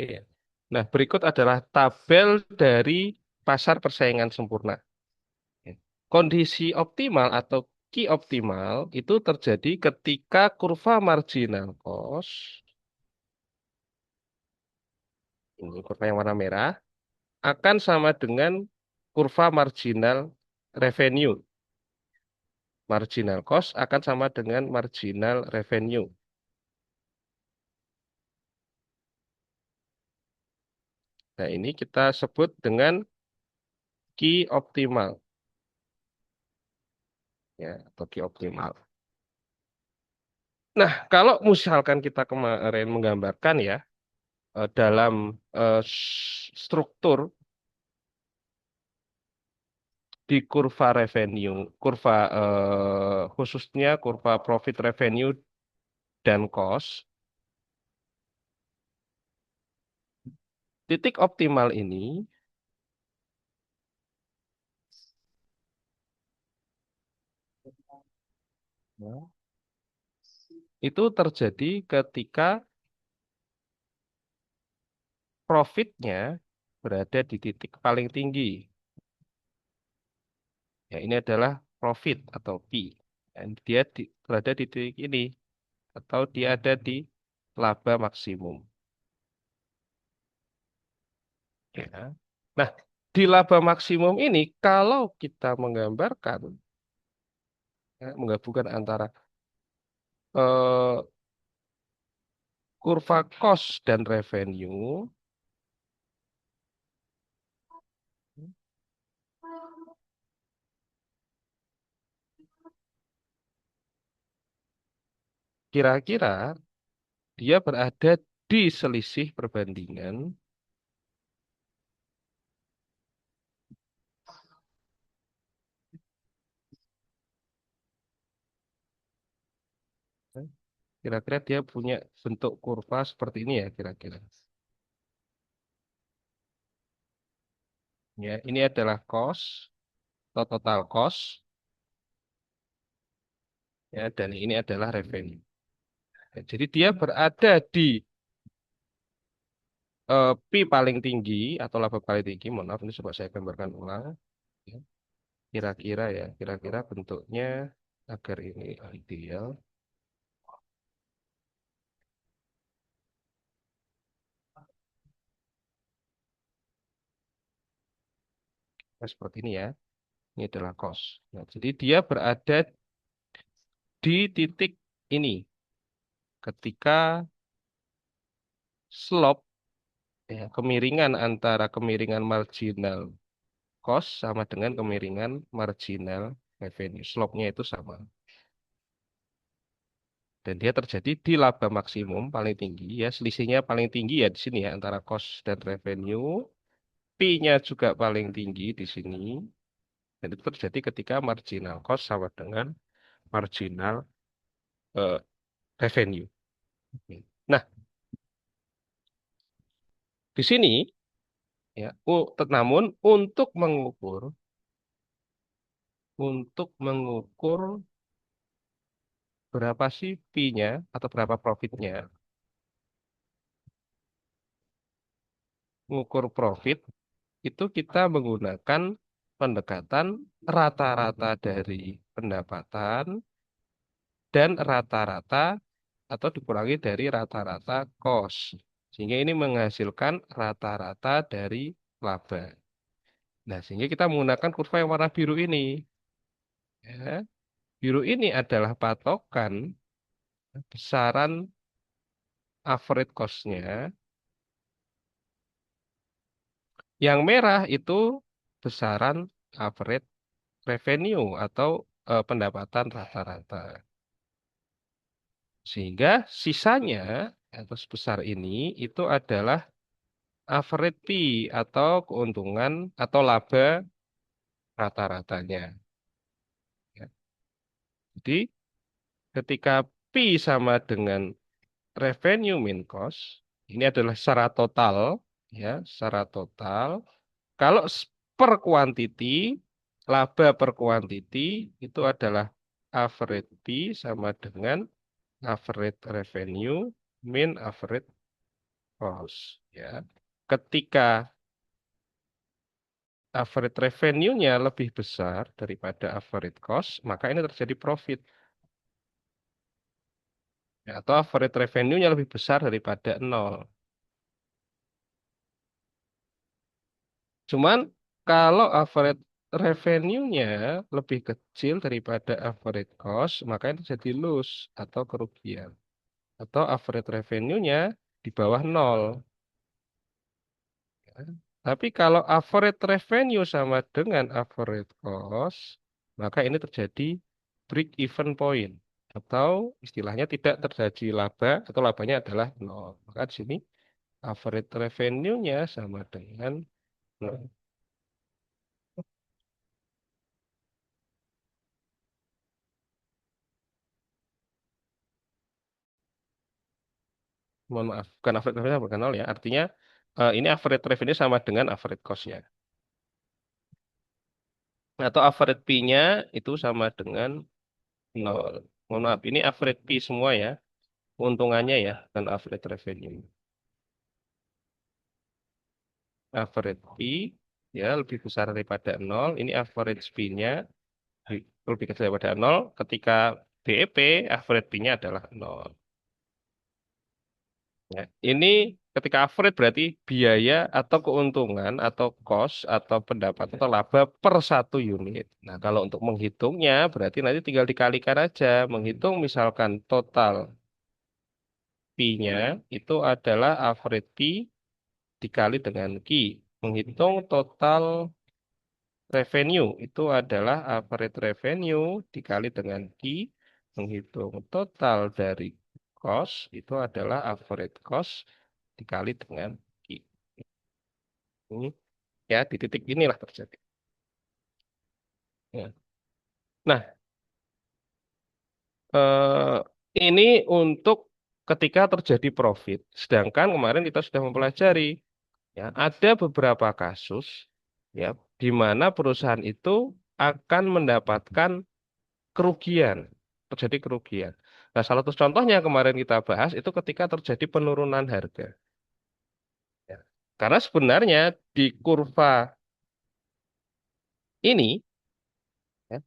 Iya. Nah, berikut adalah tabel dari pasar persaingan sempurna. Ya. Kondisi optimal atau key optimal itu terjadi ketika kurva marginal cost, ini kurva yang warna merah, akan sama dengan kurva marginal revenue. Marginal cost akan sama dengan marginal revenue. Nah, ini kita sebut dengan key optimal, ya, atau key optimal. Nah, kalau misalkan kita kemarin menggambarkan ya, dalam struktur di kurva revenue, kurva khususnya kurva profit revenue dan cost, titik optimal ini ya, itu terjadi ketika profitnya berada di titik paling tinggi. Ya, ini adalah profit atau P. Dan dia berada di titik ini atau dia ada di laba maksimum. Ya. Nah, di laba maksimum ini kalau kita menggambarkan, ya, menggabungkan antara eh, kurva cost dan revenue, kira-kira dia berada di selisih perbandingan, ya. Kira-kira dia punya bentuk kurva seperti ini ya kira-kira. Ya, ini adalah cost atau total cost, ya, dan ini adalah revenue. Ya, jadi dia berada di P paling tinggi atau laba paling tinggi. Mohon maaf, ini coba saya gambarkan ulang. Ya. Kira-kira ya, kira-kira bentuknya agar ini ideal. Nah, seperti ini ya. Ini adalah cost. Nah, jadi dia berada di titik ini ketika slope, ya, kemiringan antara kemiringan marginal cost sama dengan kemiringan marginal revenue. Slope-nya itu sama. Dan dia terjadi di laba maksimum paling tinggi ya, selisihnya paling tinggi ya di sini ya antara cost dan revenue. P-nya juga paling tinggi di sini. Dan itu terjadi ketika marginal cost sama dengan marginal eh, revenue. Nah, di sini ya, namun untuk mengukur berapa sih P-nya atau berapa profitnya, mengukur profit itu kita menggunakan pendekatan rata-rata dari pendapatan dan rata-rata atau dikurangi dari rata-rata cost. Sehingga ini menghasilkan rata-rata dari laba. Nah, sehingga kita menggunakan kurva yang warna biru ini. Ya. Biru ini adalah patokan besaran average cost-nya. Yang merah itu besaran average revenue atau pendapatan rata-rata. Sehingga sisanya atau sebesar ini itu adalah average P atau keuntungan atau laba rata-ratanya. Ya. Jadi ketika P sama dengan revenue min cost, ini adalah secara total, ya, secara total. Kalau per quantity, laba per quantity itu adalah average P sama dengan average revenue min average cost. Ya. Ketika average revenue-nya lebih besar daripada average cost, maka ini terjadi profit. Ya, atau average revenue-nya lebih besar daripada nol. Cuman kalau average revenue-nya lebih kecil daripada average cost, maka itu jadi loss atau kerugian. Atau average revenue-nya di bawah nol. Tapi kalau average revenue sama dengan average cost, maka ini terjadi break even point. Atau istilahnya tidak terjadi laba atau labanya adalah nol. Maka di sini average revenue-nya sama dengan nol. Mohon maaf, bukan average revenue bukan nol ya. Artinya ini average revenue sama dengan average cost-nya. Atau average P-nya itu sama dengan nol. Mohon maaf, ini average P semua ya. Keuntungannya ya, dan average revenue. Average P ya lebih besar daripada nol. Ini average P-nya lebih kecil daripada nol. Ketika BEP, average P-nya adalah nol. Ya. Ini ketika average berarti biaya atau keuntungan atau cost atau pendapat atau laba per satu unit. Nah, kalau untuk menghitungnya berarti nanti tinggal dikalikan aja. Menghitung misalkan total P-nya itu adalah average P dikali dengan Q. Menghitung total revenue itu adalah average revenue dikali dengan Q. Menghitung total dari cost itu adalah average cost dikali dengan Q. Ini ya di titik inilah terjadi. Ya. Nah, eh, ini untuk ketika terjadi profit. Sedangkan kemarin kita sudah mempelajari ya ada beberapa kasus ya di mana perusahaan itu akan mendapatkan kerugian, terjadi kerugian. Nah, salah satu contohnya kemarin kita bahas itu ketika terjadi penurunan harga. Ya. Karena sebenarnya di kurva ini, ya,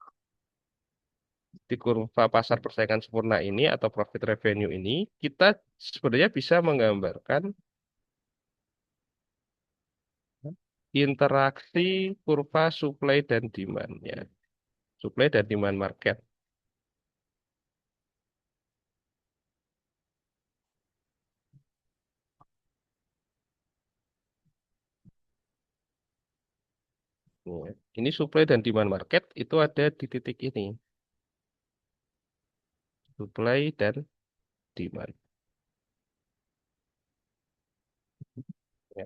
di kurva pasar persaingan sempurna ini atau profit revenue ini, kita sebenarnya bisa menggambarkan interaksi kurva supply dan demand-nya. Supply dan demand market. Ya. Ini supply dan demand market itu ada di titik ini. Supply dan demand. Ya.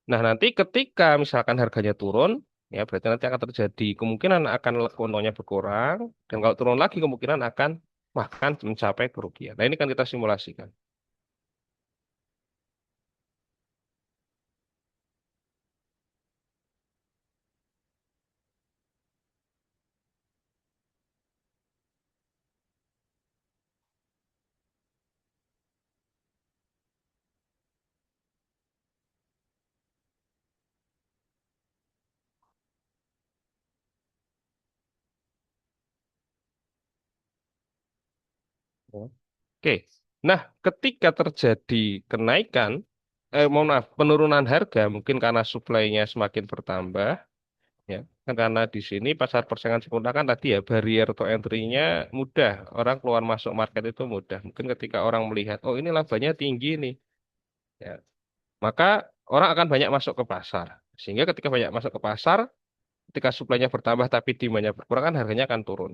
Nah, nanti ketika misalkan harganya turun, ya berarti nanti akan terjadi kemungkinan akan keuntungannya berkurang, dan kalau turun lagi kemungkinan akan bahkan mencapai kerugian. Nah, ini kan kita simulasikan. Ya. Oke. Nah, ketika terjadi kenaikan, mohon maaf, penurunan harga mungkin karena suplainya semakin bertambah, ya. Kan karena di sini pasar persaingan sempurna kan tadi ya barrier to entry-nya mudah, orang keluar masuk market itu mudah. Mungkin ketika orang melihat, oh ini labanya tinggi nih, ya, maka orang akan banyak masuk ke pasar. Sehingga ketika banyak masuk ke pasar, ketika suplainya bertambah tapi demand-nya berkurang kan harganya akan turun,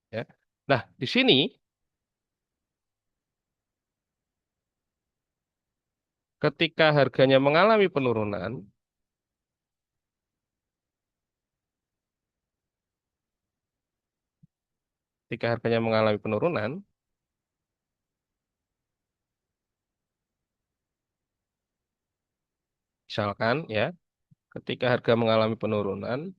ya. Nah, di sini ketika harganya mengalami penurunan, ketika harganya mengalami penurunan, misalkan ya, ketika harga mengalami penurunan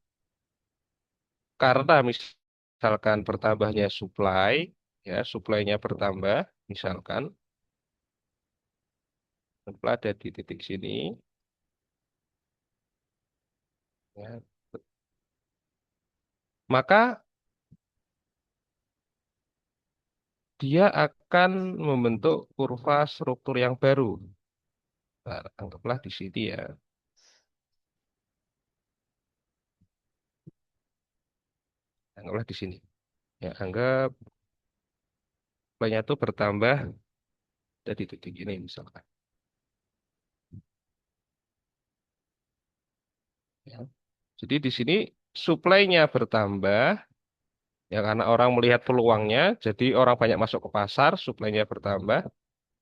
karena misalkan bertambahnya supply, ya, supply-nya bertambah, misalkan, Anggaplah ada di titik sini. Ya. Maka dia akan membentuk kurva struktur yang baru. Nah, anggaplah di sini ya. Anggaplah di sini. Ya, anggap supply-nya itu bertambah dari titik ini misalkan. Ya. Jadi di sini supply-nya bertambah, ya karena orang melihat peluangnya, jadi orang banyak masuk ke pasar, supply-nya bertambah,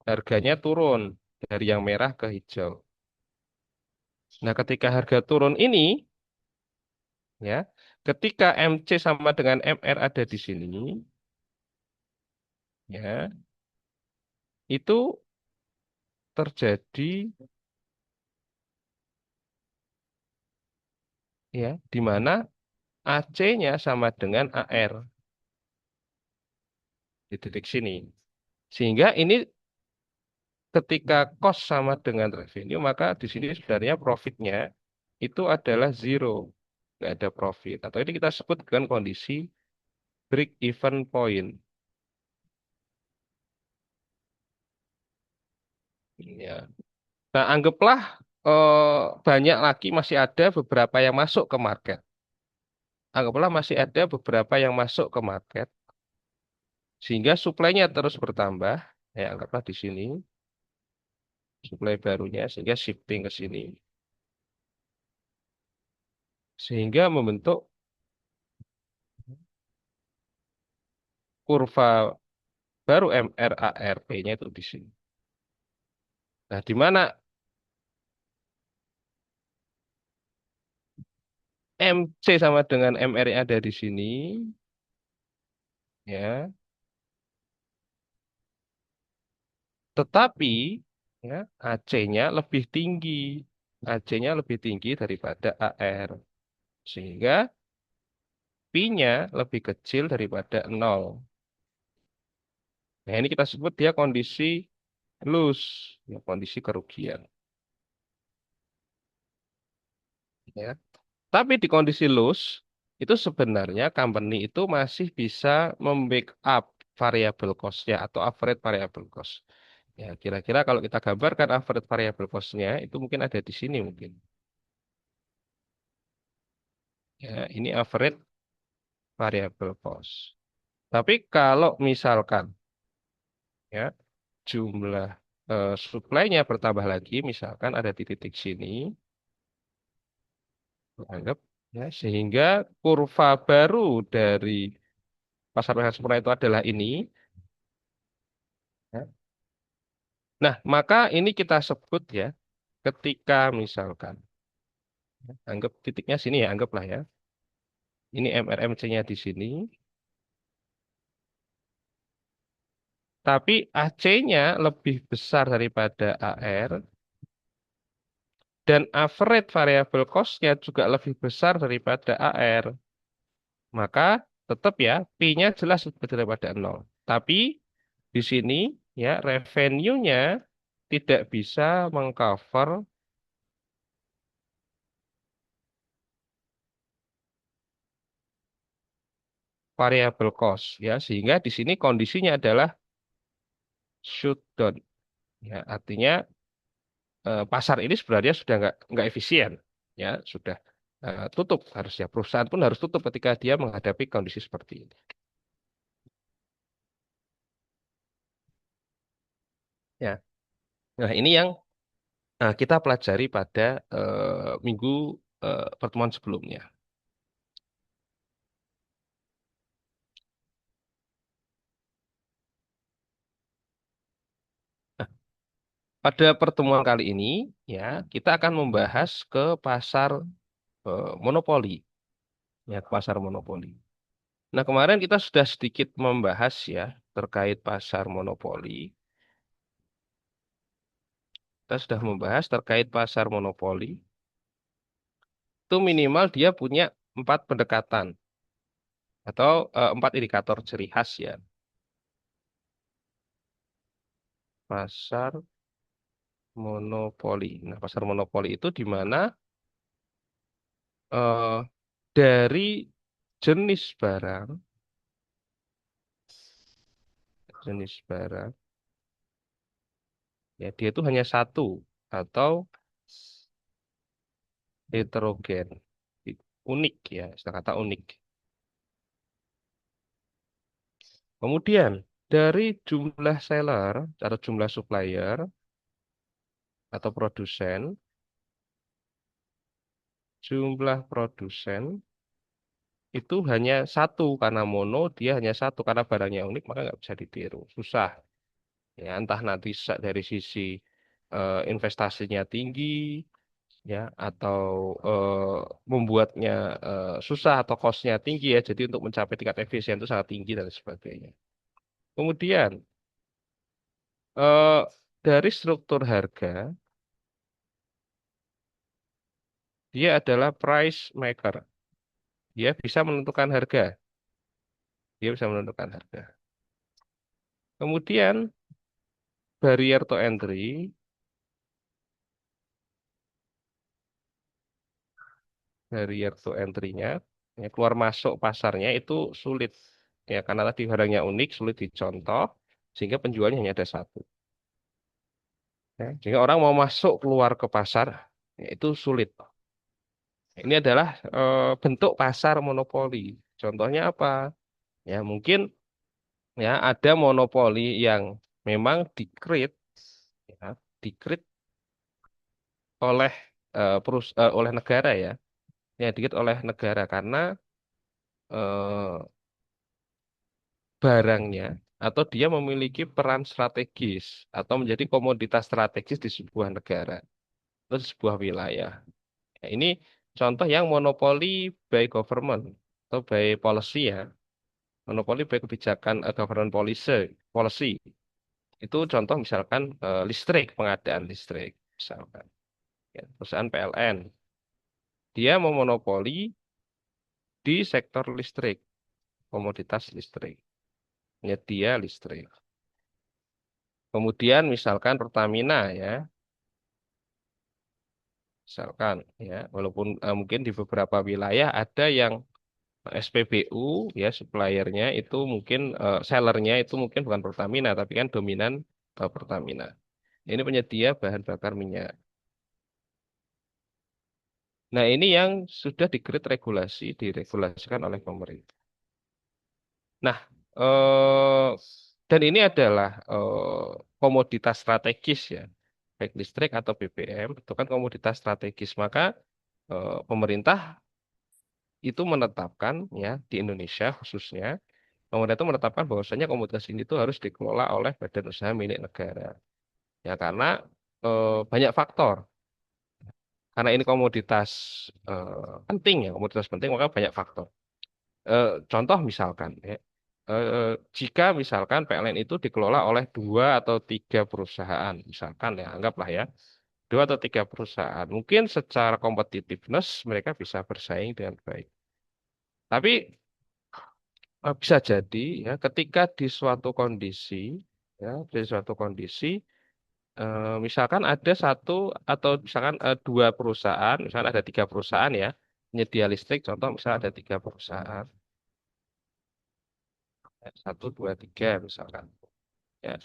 harganya turun dari yang merah ke hijau. Nah, ketika harga turun ini, ya, ketika MC sama dengan MR ada di sini, ya, itu terjadi ya di mana AC-nya sama dengan AR di titik sini. Sehingga ini ketika cost sama dengan revenue, maka di sini sebenarnya profitnya itu adalah zero, nggak ada profit. Atau ini kita sebut dengan kondisi break even point. Ya. Nah, anggaplah banyak lagi masih ada beberapa yang masuk ke market. Anggaplah masih ada beberapa yang masuk ke market, sehingga suplainya terus bertambah. Ya, anggaplah di sini suplai barunya, sehingga shifting ke sini. Sehingga membentuk kurva baru MRARP-nya itu di sini. Nah, di mana MC sama dengan MR yang ada di sini, ya, tetapi ya AC-nya lebih tinggi. AC-nya lebih tinggi daripada AR. Sehingga Pi-nya lebih kecil daripada nol. Nah, ini kita sebut dia kondisi loss, ya, kondisi kerugian. Ya. Tapi di kondisi loss, itu sebenarnya company itu masih bisa membackup variable cost-nya atau average variable cost. Ya, kira-kira kalau kita gambarkan average variable cost-nya, itu mungkin ada di sini mungkin. Ya, ini average variable cost. Tapi kalau misalkan ya jumlah supply-nya bertambah lagi, misalkan ada di titik sini, anggap ya, sehingga kurva baru dari pasar pasar sempurna itu adalah ini. Ya. Nah, maka ini kita sebut ya, ketika misalkan, anggap titiknya sini ya, anggaplah ya, ini MRMC-nya di sini, tapi AC-nya lebih besar daripada AR, dan average variable cost-nya juga lebih besar daripada AR. Maka tetap ya, P-nya jelas lebih daripada nol. Tapi di sini ya, revenue-nya tidak bisa mengcover variable cost ya, sehingga di sini kondisinya adalah shutdown. Ya, artinya pasar ini sebenarnya sudah nggak efisien, ya sudah tutup harusnya perusahaan pun harus tutup ketika dia menghadapi kondisi seperti ini. Ya, nah ini yang kita pelajari pada minggu pertemuan sebelumnya. Nah, pada pertemuan kali ini ya kita akan membahas ke pasar monopoli, ya ke pasar monopoli. Nah, kemarin kita sudah sedikit membahas ya terkait pasar monopoli. Kita sudah membahas terkait pasar monopoli. Itu minimal dia punya 4 pendekatan atau 4 indikator ciri khas ya. Pasar monopoli. Nah, pasar monopoli itu di mana eh, dari jenis barang, jenis barang, ya dia itu hanya satu atau heterogen, unik ya, istilah kata unik. Kemudian dari jumlah seller atau jumlah supplier atau produsen, jumlah produsen itu hanya satu karena mono, dia hanya satu karena barangnya unik maka nggak bisa ditiru, susah. Ya, entah nanti dari sisi investasinya tinggi, ya, atau membuatnya susah atau cost-nya tinggi ya, jadi untuk mencapai tingkat efisien itu sangat tinggi dan sebagainya. Kemudian eh, dari struktur harga, dia adalah price maker. Dia bisa menentukan harga. Dia bisa menentukan harga. Kemudian barrier to entry, barrier to entry-nya, ya, keluar masuk pasarnya itu sulit. Ya, karena tadi barangnya unik, sulit dicontoh, sehingga penjualnya hanya ada satu. Ya, sehingga orang mau masuk keluar ke pasar, ya, itu sulit. Ini adalah bentuk pasar monopoli. Contohnya apa? Ya, mungkin ya ada monopoli yang memang ya, di-create oleh oleh negara ya. Ya, dikit oleh negara karena eh, barangnya atau dia memiliki peran strategis atau menjadi komoditas strategis di sebuah negara atau di sebuah wilayah. Ya, ini contoh yang monopoli by government atau by policy ya. Monopoli by kebijakan government policy. Itu contoh misalkan listrik, pengadaan listrik misalkan. Ya, perusahaan PLN. Dia memonopoli di sektor listrik, komoditas listrik, penyedia listrik. Kemudian misalkan Pertamina ya, misalkan ya, walaupun mungkin di beberapa wilayah ada yang SPBU ya suppliernya itu mungkin sellernya itu mungkin bukan Pertamina tapi kan dominan Pertamina. Ini penyedia bahan bakar minyak. Nah, ini yang sudah regulasi, diregulasikan oleh pemerintah. Nah, eh, dan ini adalah komoditas strategis ya, baik listrik atau BBM, itu kan komoditas strategis. Maka pemerintah itu menetapkan ya di Indonesia khususnya, pemerintah itu menetapkan bahwasanya komoditas ini itu harus dikelola oleh badan usaha milik negara. Ya karena banyak faktor. Karena ini komoditas penting ya, komoditas penting maka banyak faktor. Contoh misalkan ya, jika misalkan PLN itu dikelola oleh dua atau tiga perusahaan, misalkan ya, anggaplah ya, dua atau tiga perusahaan, mungkin secara competitiveness mereka bisa bersaing dengan baik. Tapi bisa jadi ya, ketika di suatu kondisi, ya, di suatu kondisi, misalkan ada satu atau misalkan dua perusahaan, misalkan ada tiga perusahaan ya, penyedia listrik, contoh misalnya ada tiga perusahaan, ya, satu, dua, tiga misalkan. Ya,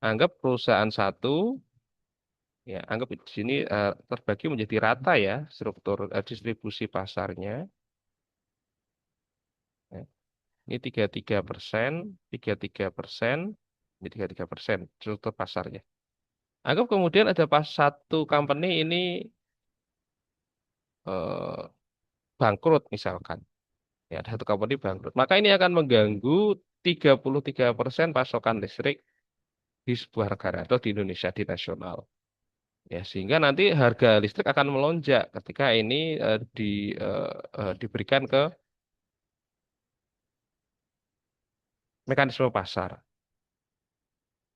anggap perusahaan satu, ya, anggap di sini terbagi menjadi rata ya struktur distribusi pasarnya. Ya. Ini 33%, 33%, ini 33% struktur pasarnya. Anggap kemudian ada pas satu company ini eh, bangkrut misalkan. Ya, ada satu company bangkrut. Maka ini akan mengganggu 33% pasokan listrik di sebuah negara atau di Indonesia di nasional. Ya, sehingga nanti harga listrik akan melonjak ketika ini diberikan ke mekanisme pasar.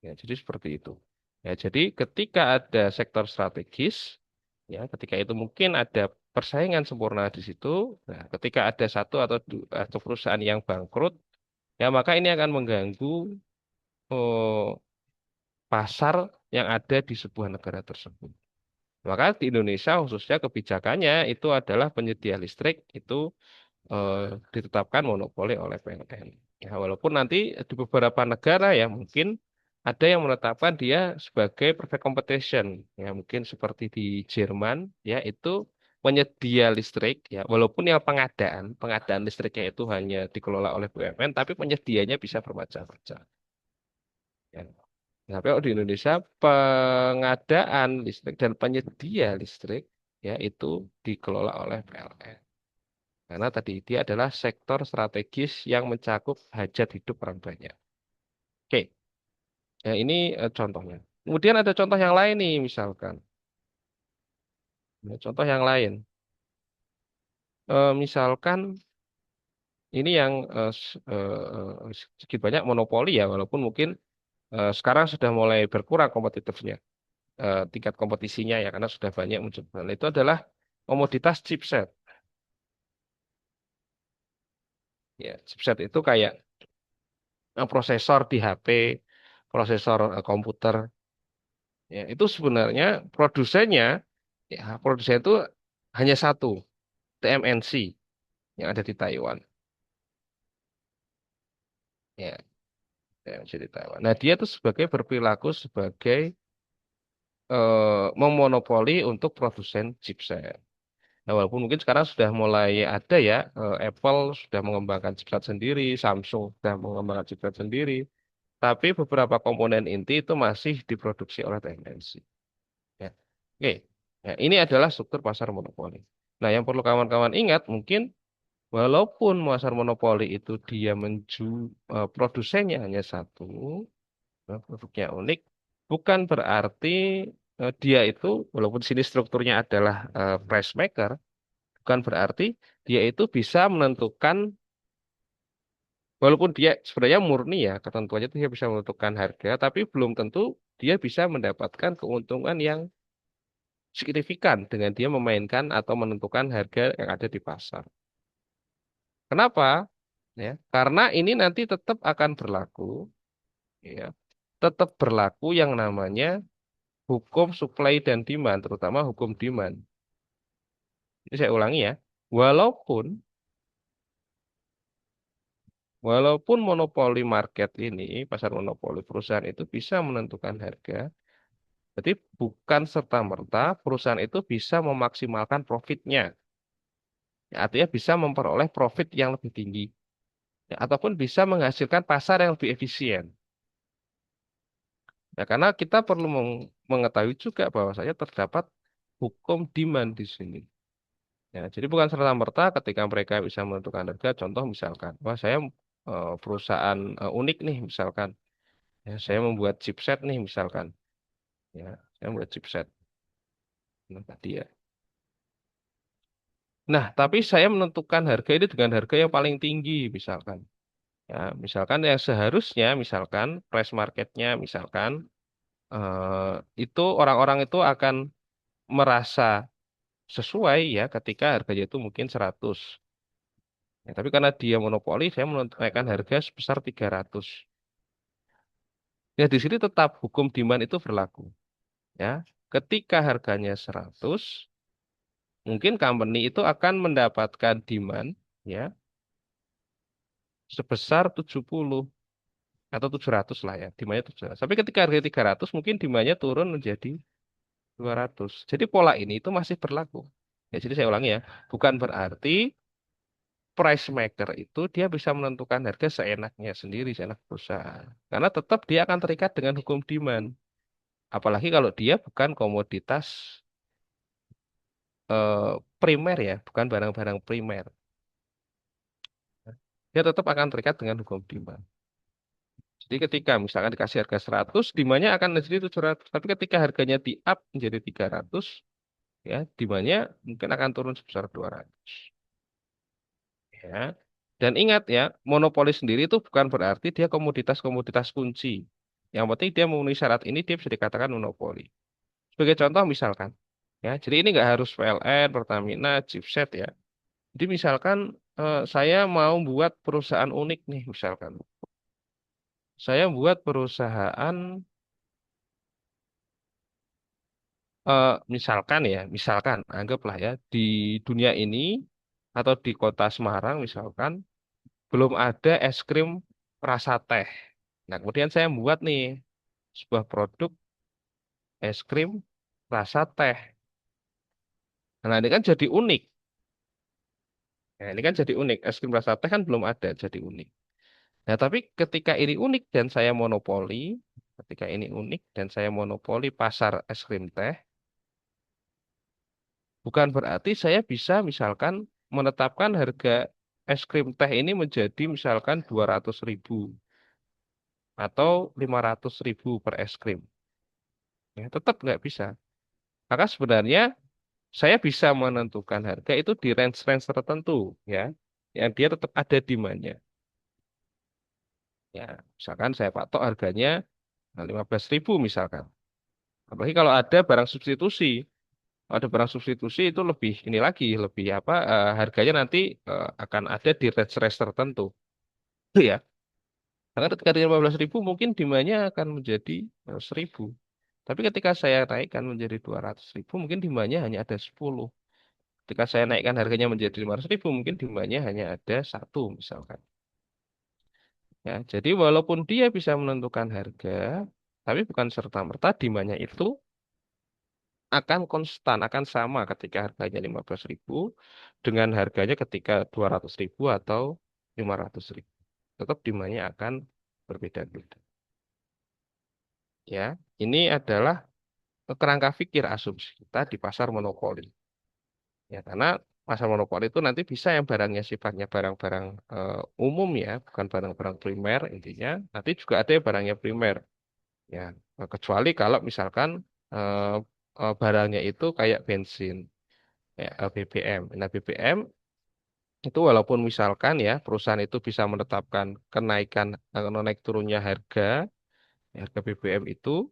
Ya, jadi seperti itu. Ya, jadi ketika ada sektor strategis, ya, ketika itu mungkin ada persaingan sempurna di situ. Nah, ketika ada satu atau perusahaan yang bangkrut, ya maka ini akan mengganggu pasar yang ada di sebuah negara tersebut. Maka di Indonesia khususnya kebijakannya itu adalah penyedia listrik itu eh, ditetapkan monopoli oleh PLN. Ya, walaupun nanti di beberapa negara ya mungkin ada yang menetapkan dia sebagai perfect competition. Ya, mungkin seperti di Jerman ya itu penyedia listrik ya walaupun yang pengadaan listriknya itu hanya dikelola oleh BUMN tapi penyedianya bisa bermacam-macam. Ya. Nah, kalau di Indonesia pengadaan listrik dan penyedia listrik ya itu dikelola oleh PLN. Karena tadi dia adalah sektor strategis yang mencakup hajat hidup orang banyak. Oke, ya ini contohnya. Kemudian ada contoh yang lain nih, misalkan. Ya, contoh yang lain. Misalkan ini yang sedikit banyak monopoli ya, walaupun mungkin sekarang sudah mulai berkurang kompetitifnya, tingkat kompetisinya ya, karena sudah banyak muncul. Nah, itu adalah komoditas chipset. Ya, chipset itu kayak prosesor di HP, prosesor komputer. Ya, itu sebenarnya produsennya, ya, produsen itu hanya satu, TMNC yang ada di Taiwan. Ya, TMNC di Taiwan. Nah, dia itu sebagai berperilaku sebagai memonopoli untuk produsen chipset. Nah, walaupun mungkin sekarang sudah mulai ada ya, Apple sudah mengembangkan chipset sendiri, Samsung sudah mengembangkan chipset sendiri, tapi beberapa komponen inti itu masih diproduksi oleh TMNC. Ya. Oke, ya, ini adalah struktur pasar monopoli. Nah, yang perlu kawan-kawan ingat, mungkin walaupun pasar monopoli itu dia produsennya hanya satu, produknya unik, bukan berarti dia itu, walaupun di sini strukturnya adalah price maker, bukan berarti dia itu bisa menentukan, walaupun dia sebenarnya murni ya, ketentuannya itu dia bisa menentukan harga, tapi belum tentu dia bisa mendapatkan keuntungan yang signifikan dengan dia memainkan atau menentukan harga yang ada di pasar. Kenapa? Ya, karena ini nanti tetap akan berlaku, ya, tetap berlaku yang namanya hukum supply dan demand, terutama hukum demand. Ini saya ulangi ya, walaupun walaupun monopoli market ini, pasar monopoli perusahaan itu bisa menentukan harga, jadi bukan serta-merta perusahaan itu bisa memaksimalkan profitnya, ya, artinya bisa memperoleh profit yang lebih tinggi. Ya, ataupun bisa menghasilkan pasar yang lebih efisien. Ya, karena kita perlu mengetahui juga bahwasanya terdapat hukum demand di sini. Ya, jadi bukan serta-merta ketika mereka bisa menentukan harga, contoh misalkan, wah saya perusahaan unik nih misalkan, ya, saya membuat chipset nih misalkan, ya, saya membuat chipset, nah, tadi ya. Nah, tapi saya menentukan harga ini dengan harga yang paling tinggi misalkan. Ya, misalkan yang seharusnya misalkan price marketnya misalkan itu orang-orang itu akan merasa sesuai ya ketika harganya itu mungkin 100. Ya, tapi karena dia monopoli, saya menaikkan harga sebesar 300. Ya, di sini tetap hukum demand itu berlaku. Ya, ketika harganya 100, mungkin company itu akan mendapatkan demand ya sebesar 70 atau 700 lah ya, demandnya 700. Tapi ketika harga 300, mungkin demandnya turun menjadi 200. Jadi pola ini itu masih berlaku. Ya, jadi saya ulangi ya, bukan berarti price maker itu dia bisa menentukan harga seenaknya sendiri, seenak perusahaan. Karena tetap dia akan terikat dengan hukum demand. Apalagi kalau dia bukan komoditas eh, primer ya, bukan barang-barang primer. Dia tetap akan terikat dengan hukum demand. Jadi ketika misalkan dikasih harga 100, demandnya akan jadi 700. Tapi ketika harganya di up menjadi 300, ya, demandnya mungkin akan turun sebesar 200. Ya. Dan ingat ya, monopoli sendiri itu bukan berarti dia komoditas-komoditas kunci. Yang penting dia memenuhi syarat ini, dia bisa dikatakan monopoli. Sebagai contoh misalkan, ya, jadi ini nggak harus PLN, Pertamina, chipset ya. Jadi misalkan saya mau buat perusahaan unik nih, misalkan. Saya buat perusahaan misalkan ya, misalkan anggaplah ya di dunia ini atau di kota Semarang misalkan belum ada es krim rasa teh. Nah, kemudian saya buat nih sebuah produk es krim rasa teh. Nah, ini kan jadi unik. Nah, ini kan jadi unik. Es krim rasa teh kan belum ada, jadi unik. Nah, tapi ketika ini unik dan saya monopoli, ketika ini unik dan saya monopoli pasar es krim teh, bukan berarti saya bisa misalkan menetapkan harga es krim teh ini menjadi misalkan 200.000 atau 500.000 per es krim. Ya, tetap nggak bisa. Maka sebenarnya saya bisa menentukan harga itu di range-range tertentu, ya, yang dia tetap ada demandnya. Ya, misalkan saya patok harganya 15.000 misalkan. Apalagi kalau ada barang substitusi. Kalau ada barang substitusi itu lebih ini lagi, lebih apa, harganya nanti akan ada di range-range tertentu. Ya, karena ketika di 15.000 mungkin demandnya akan menjadi 1.000. Tapi ketika saya naikkan menjadi 200.000 mungkin demandnya hanya ada 10. Ketika saya naikkan harganya menjadi 500.000 mungkin demandnya hanya ada satu misalkan. Ya, jadi walaupun dia bisa menentukan harga, tapi bukan serta-merta demandnya itu akan konstan, akan sama ketika harganya 15.000 dengan harganya ketika 200.000 atau 500.000. Tetap demandnya akan berbeda-beda. Ya, ini adalah kerangka pikir asumsi kita di pasar monopoli. Ya, karena pasar monopoli itu nanti bisa yang barangnya sifatnya barang-barang umum ya, bukan barang-barang primer intinya. Nanti juga ada yang barangnya primer. Ya, kecuali kalau misalkan eh, barangnya itu kayak bensin, ya, BBM. Nah, BBM itu walaupun misalkan ya perusahaan itu bisa menetapkan kenaikan naik turunnya harga BBM itu,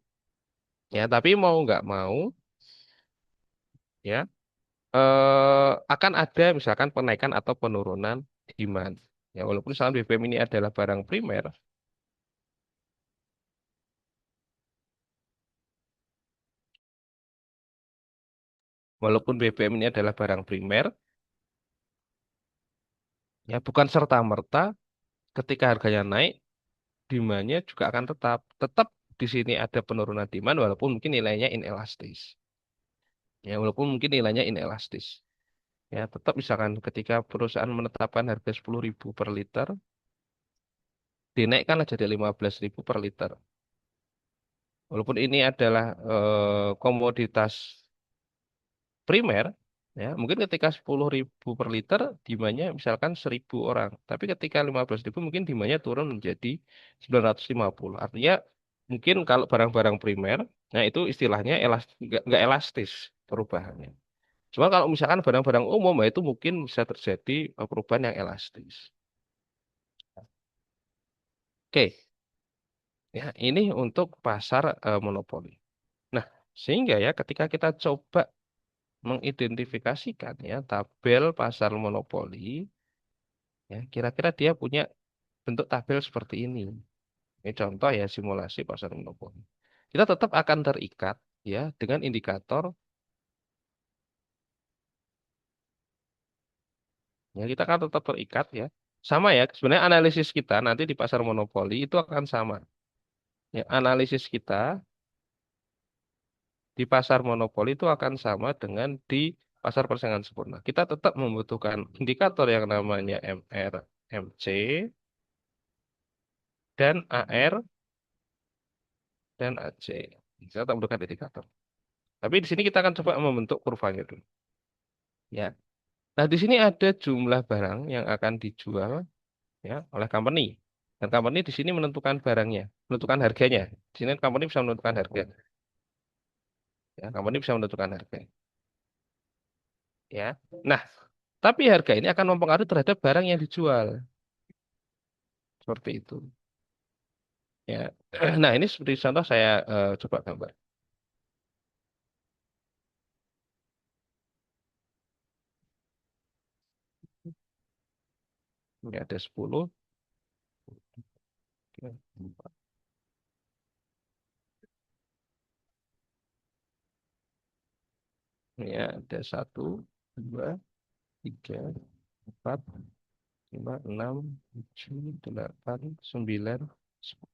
ya, tapi mau nggak mau ya akan ada misalkan penaikan atau penurunan demand. Ya, walaupun misalkan BBM ini adalah barang primer, walaupun BBM ini adalah barang primer, ya bukan serta-merta ketika harganya naik, demandnya juga akan tetap di sini ada penurunan demand walaupun mungkin nilainya inelastis. Ya, walaupun mungkin nilainya inelastis. Ya, tetap misalkan ketika perusahaan menetapkan harga 10.000 per liter, dinaikkanlah jadi 15.000 per liter. Walaupun ini adalah komoditas primer, ya mungkin ketika 10.000 per liter demandnya misalkan 1.000 orang, tapi ketika 15.000 mungkin demandnya turun menjadi 950. Artinya mungkin kalau barang-barang primer, nah itu istilahnya nggak elastis perubahannya. Cuma kalau misalkan barang-barang umum, nah itu mungkin bisa terjadi perubahan yang elastis. Oke, ya ini untuk pasar monopoli. Nah, sehingga ya ketika kita coba mengidentifikasikan ya tabel pasar monopoli, ya kira-kira dia punya bentuk tabel seperti ini. Ini contoh ya simulasi pasar monopoli. Kita tetap akan terikat ya dengan indikator, ya kita akan tetap terikat ya. Sama ya, sebenarnya analisis kita nanti di pasar monopoli itu akan sama. Ya, analisis kita di pasar monopoli itu akan sama dengan di pasar persaingan sempurna. Kita tetap membutuhkan indikator yang namanya MR, MC, dan AR, dan AC. Kita tetap membutuhkan indikator. Tapi di sini kita akan coba membentuk kurvanya dulu. Ya. Nah, di sini ada jumlah barang yang akan dijual ya oleh company. Dan company di sini menentukan barangnya, menentukan harganya. Di sini company bisa menentukan harga. Ya, company bisa menentukan harga. Ya. Nah, tapi harga ini akan mempengaruhi terhadap barang yang dijual. Seperti itu. Ya. Nah, ini seperti contoh saya coba gambar. Ini ada 10. Ya, ada satu, dua, tiga, empat, lima, enam, tujuh, delapan, sembilan, 10.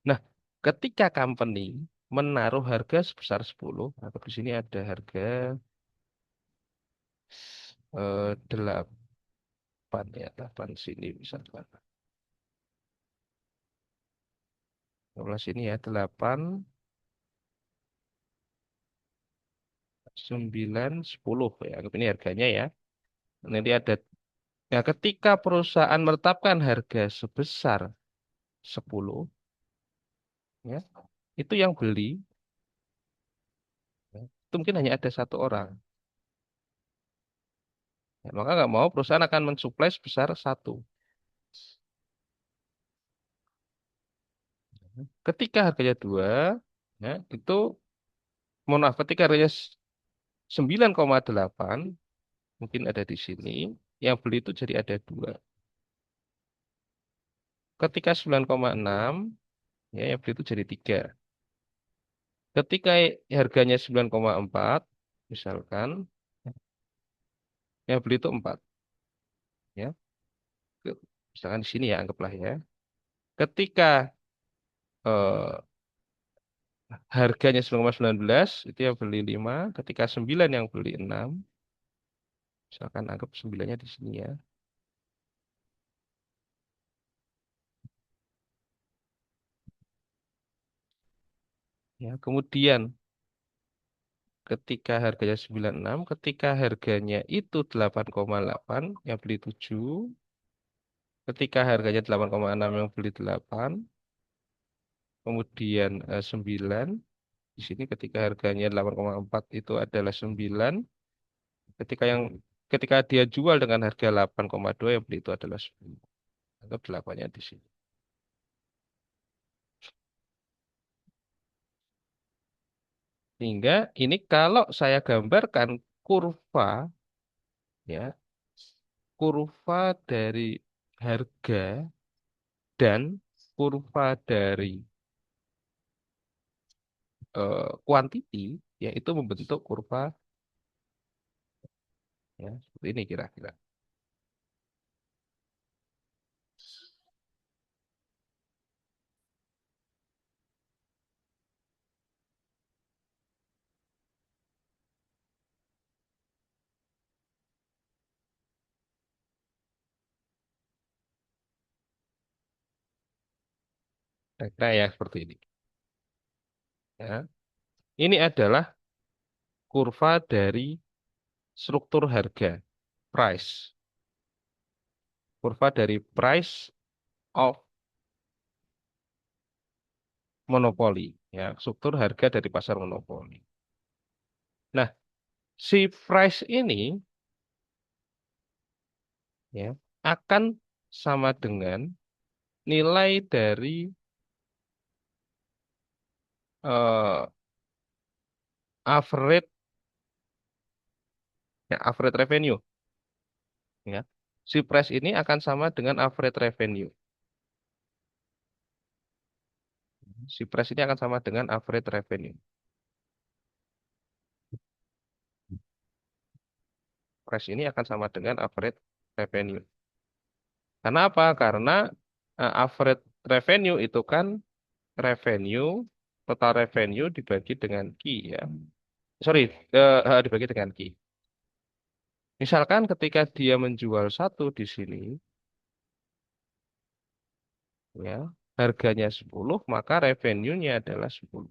Nah, ketika company menaruh harga sebesar 10, atau di sini ada harga 8 ya, 8 sini misalkan. 12 sini ya, 8, 9, 10 ya. Anggap ini harganya ya. Nanti ada ya, ketika perusahaan menetapkan harga sebesar 10 ya, itu yang beli ya, itu mungkin hanya ada satu orang. Ya, maka nggak mau perusahaan akan mensuplai sebesar satu. Ketika harganya dua, ya, itu mohon maaf, ketika harganya 9,8 mungkin ada di sini, yang beli itu jadi ada dua. Ketika 9,6 ya, yang beli itu jadi tiga. Ketika harganya 9,4 misalkan, yang beli itu empat. Ya. Misalkan di sini ya, anggaplah ya. Ketika eh, harganya 9,19 itu yang beli 5, ketika 9 yang beli 6, misalkan anggap 9-nya di sini ya. Ya, kemudian ketika harganya 96, ketika harganya itu 8,8, yang beli 7, ketika harganya 8,6 yang beli 8, kemudian 9, di sini ketika harganya 8,4 itu adalah 9, ketika yang ketika dia jual dengan harga 8,2 yang beli itu adalah 10. Anggap 8-nya di sini. Sehingga ini kalau saya gambarkan kurva ya, kurva dari harga dan kurva dari quantity ya itu membentuk kurva ya seperti ini kira-kira. Kira-kira ya seperti ini. Ya. Ini adalah kurva dari struktur harga, price. Kurva dari price of monopoli, ya, struktur harga dari pasar monopoli. Nah, si price ini ya akan sama dengan nilai dari eh, average ya, average revenue ya. Si price ini akan sama dengan average revenue. Si price ini akan sama dengan average revenue. Price ini akan sama dengan average revenue. Karena apa? Karena average revenue itu kan revenue, total revenue dibagi dengan key ya. Sorry, dibagi dengan key. Misalkan ketika dia menjual satu di sini, ya, harganya 10, maka revenue-nya adalah 10.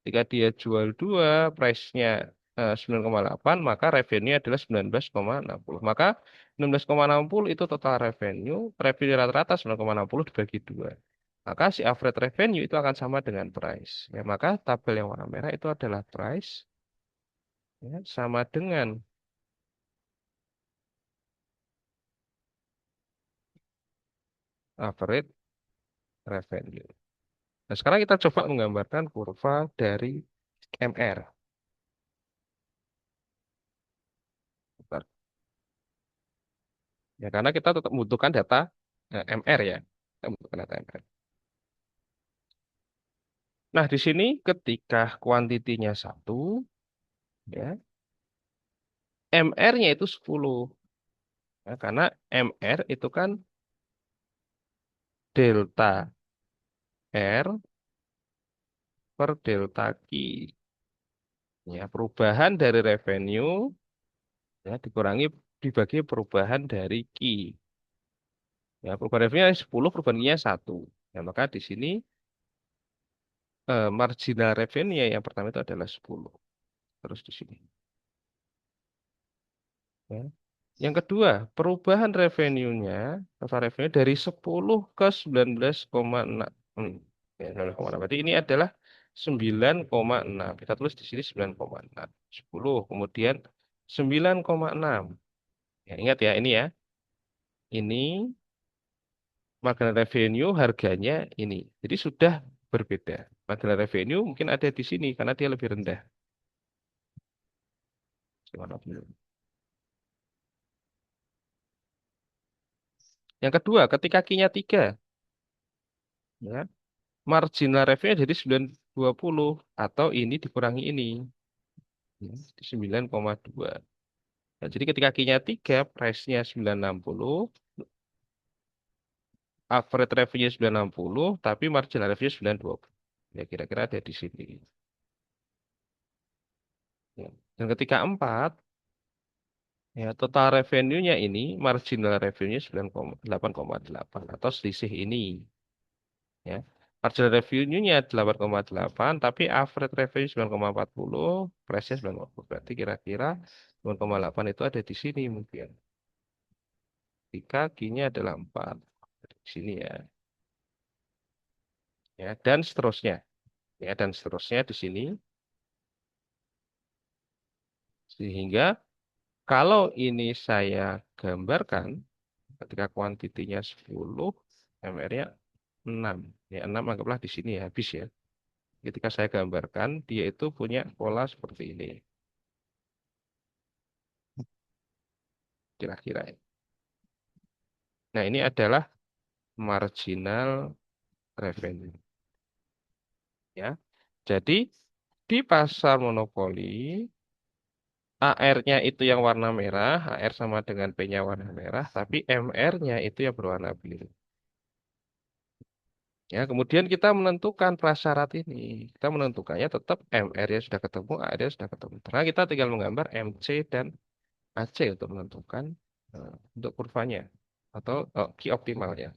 Ketika dia jual dua, price-nya 9,8, maka revenue adalah 19,60. Maka 19,60 itu total revenue, revenue rata-rata 9,60 dibagi dua. Maka si average revenue itu akan sama dengan price. Ya, maka tabel yang warna merah itu adalah price ya, sama dengan average revenue. Nah, sekarang kita coba menggambarkan kurva dari MR. Bentar. Ya, karena kita tetap membutuhkan data MR ya. Kita membutuhkan data MR. Nah, di sini ketika kuantitinya satu, ya, MR-nya itu 10. Ya, karena MR itu kan delta R per delta Q. Ya, perubahan dari revenue ya dikurangi dibagi perubahan dari Q. Ya, perubahan revenue 10, perubahan Q-nya 1. Ya, maka di sini marginal revenue yang pertama itu adalah 10. Terus di sini. Ya. Yang kedua, perubahan revenue-nya, total revenue dari 10 ke 19,6. Ya, 19,6. Berarti ini adalah 9,6. Kita tulis di sini 9,6. 10, kemudian 9,6. Ya, ingat ya, ini ya. Ini marginal revenue harganya ini. Jadi sudah berbeda. Marginal revenue mungkin ada di sini karena dia lebih rendah. Yang kedua, ketika Q-nya 3, ya, marginal revenue jadi 920 atau ini dikurangi ini. Ya, 9,2. Nah, jadi ketika Q-nya 3, price-nya 960, average revenue 960, tapi marginal revenue 920. Ya, kira-kira ada di sini. Ya. Dan ketika 4, ya, total revenue-nya ini, marginal revenue 8,8 atau selisih ini. Ya. Marginal revenue-nya 8,8, tapi average revenue 9,40, price-nya 9,40. Berarti kira-kira 9,8 itu ada di sini mungkin. Jika Q-nya adalah 4. Di sini ya. Ya, dan seterusnya. Ya, dan seterusnya di sini. Sehingga kalau ini saya gambarkan, ketika kuantitinya 10, MR-nya 6. Ya, 6 anggaplah di sini ya, habis ya. Ketika saya gambarkan, dia itu punya pola seperti ini. Kira-kira. Nah, ini adalah marginal revenue. Ya. Jadi, di pasar monopoli, AR-nya itu yang warna merah, AR sama dengan P-nya warna merah, tapi MR-nya itu yang berwarna biru. Ya, kemudian kita menentukan prasyarat ini. Kita menentukannya tetap MR-nya sudah ketemu, AR-nya sudah ketemu. Karena kita tinggal menggambar MC dan AC untuk menentukan untuk kurvanya atau key optimalnya.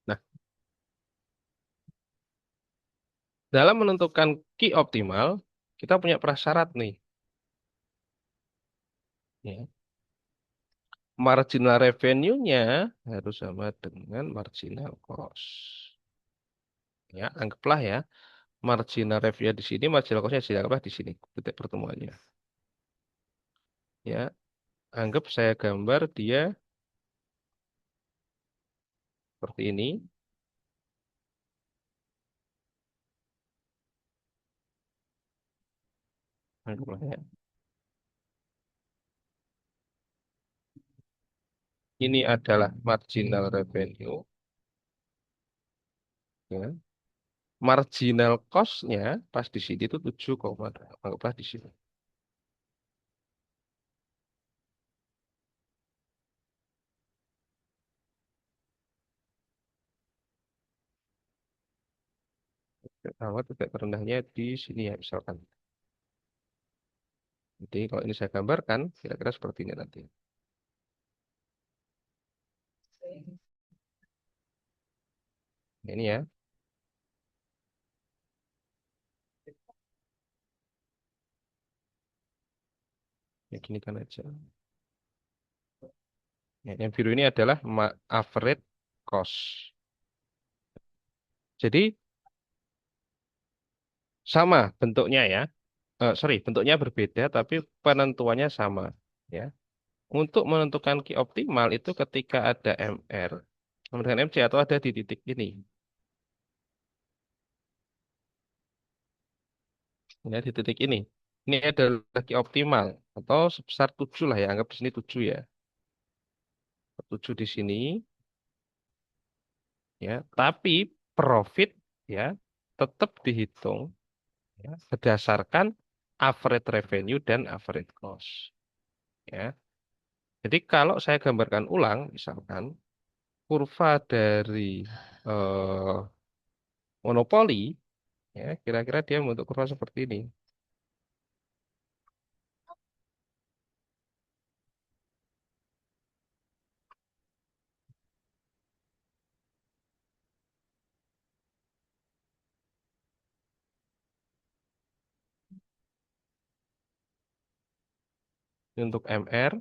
Nah, dalam menentukan key optimal, kita punya prasyarat nih. Ya. Marginal revenue-nya harus sama dengan marginal cost. Ya, anggaplah ya, marginal revenue di sini, marginal cost-nya anggaplah di sini, titik pertemuannya. Ya, anggap saya gambar dia seperti ini. Anggaplah ya. Ini adalah marginal revenue. Ya. Marginal cost-nya pas di sini itu 7,2. Anggaplah di sini. Awal titik terendahnya di sini ya misalkan. Jadi kalau ini saya gambarkan, kira-kira seperti ini nanti. Ini ya, ya gini kan aja. Ya, yang biru ini adalah average cost. Jadi sama bentuknya ya. Sorry, bentuknya berbeda tapi penentuannya sama. Ya. Untuk menentukan key optimal itu ketika ada MR sama dengan MC atau ada di titik ini. Ya, di titik ini. Ini adalah key optimal atau sebesar 7 lah ya, anggap di sini 7 ya. 7 di sini ya, tapi profit ya tetap dihitung ya, berdasarkan average revenue dan average cost ya. Jadi kalau saya gambarkan ulang, misalkan kurva dari eh, monopoli, ya kira-kira dia membentuk kurva seperti ini. Ini untuk MR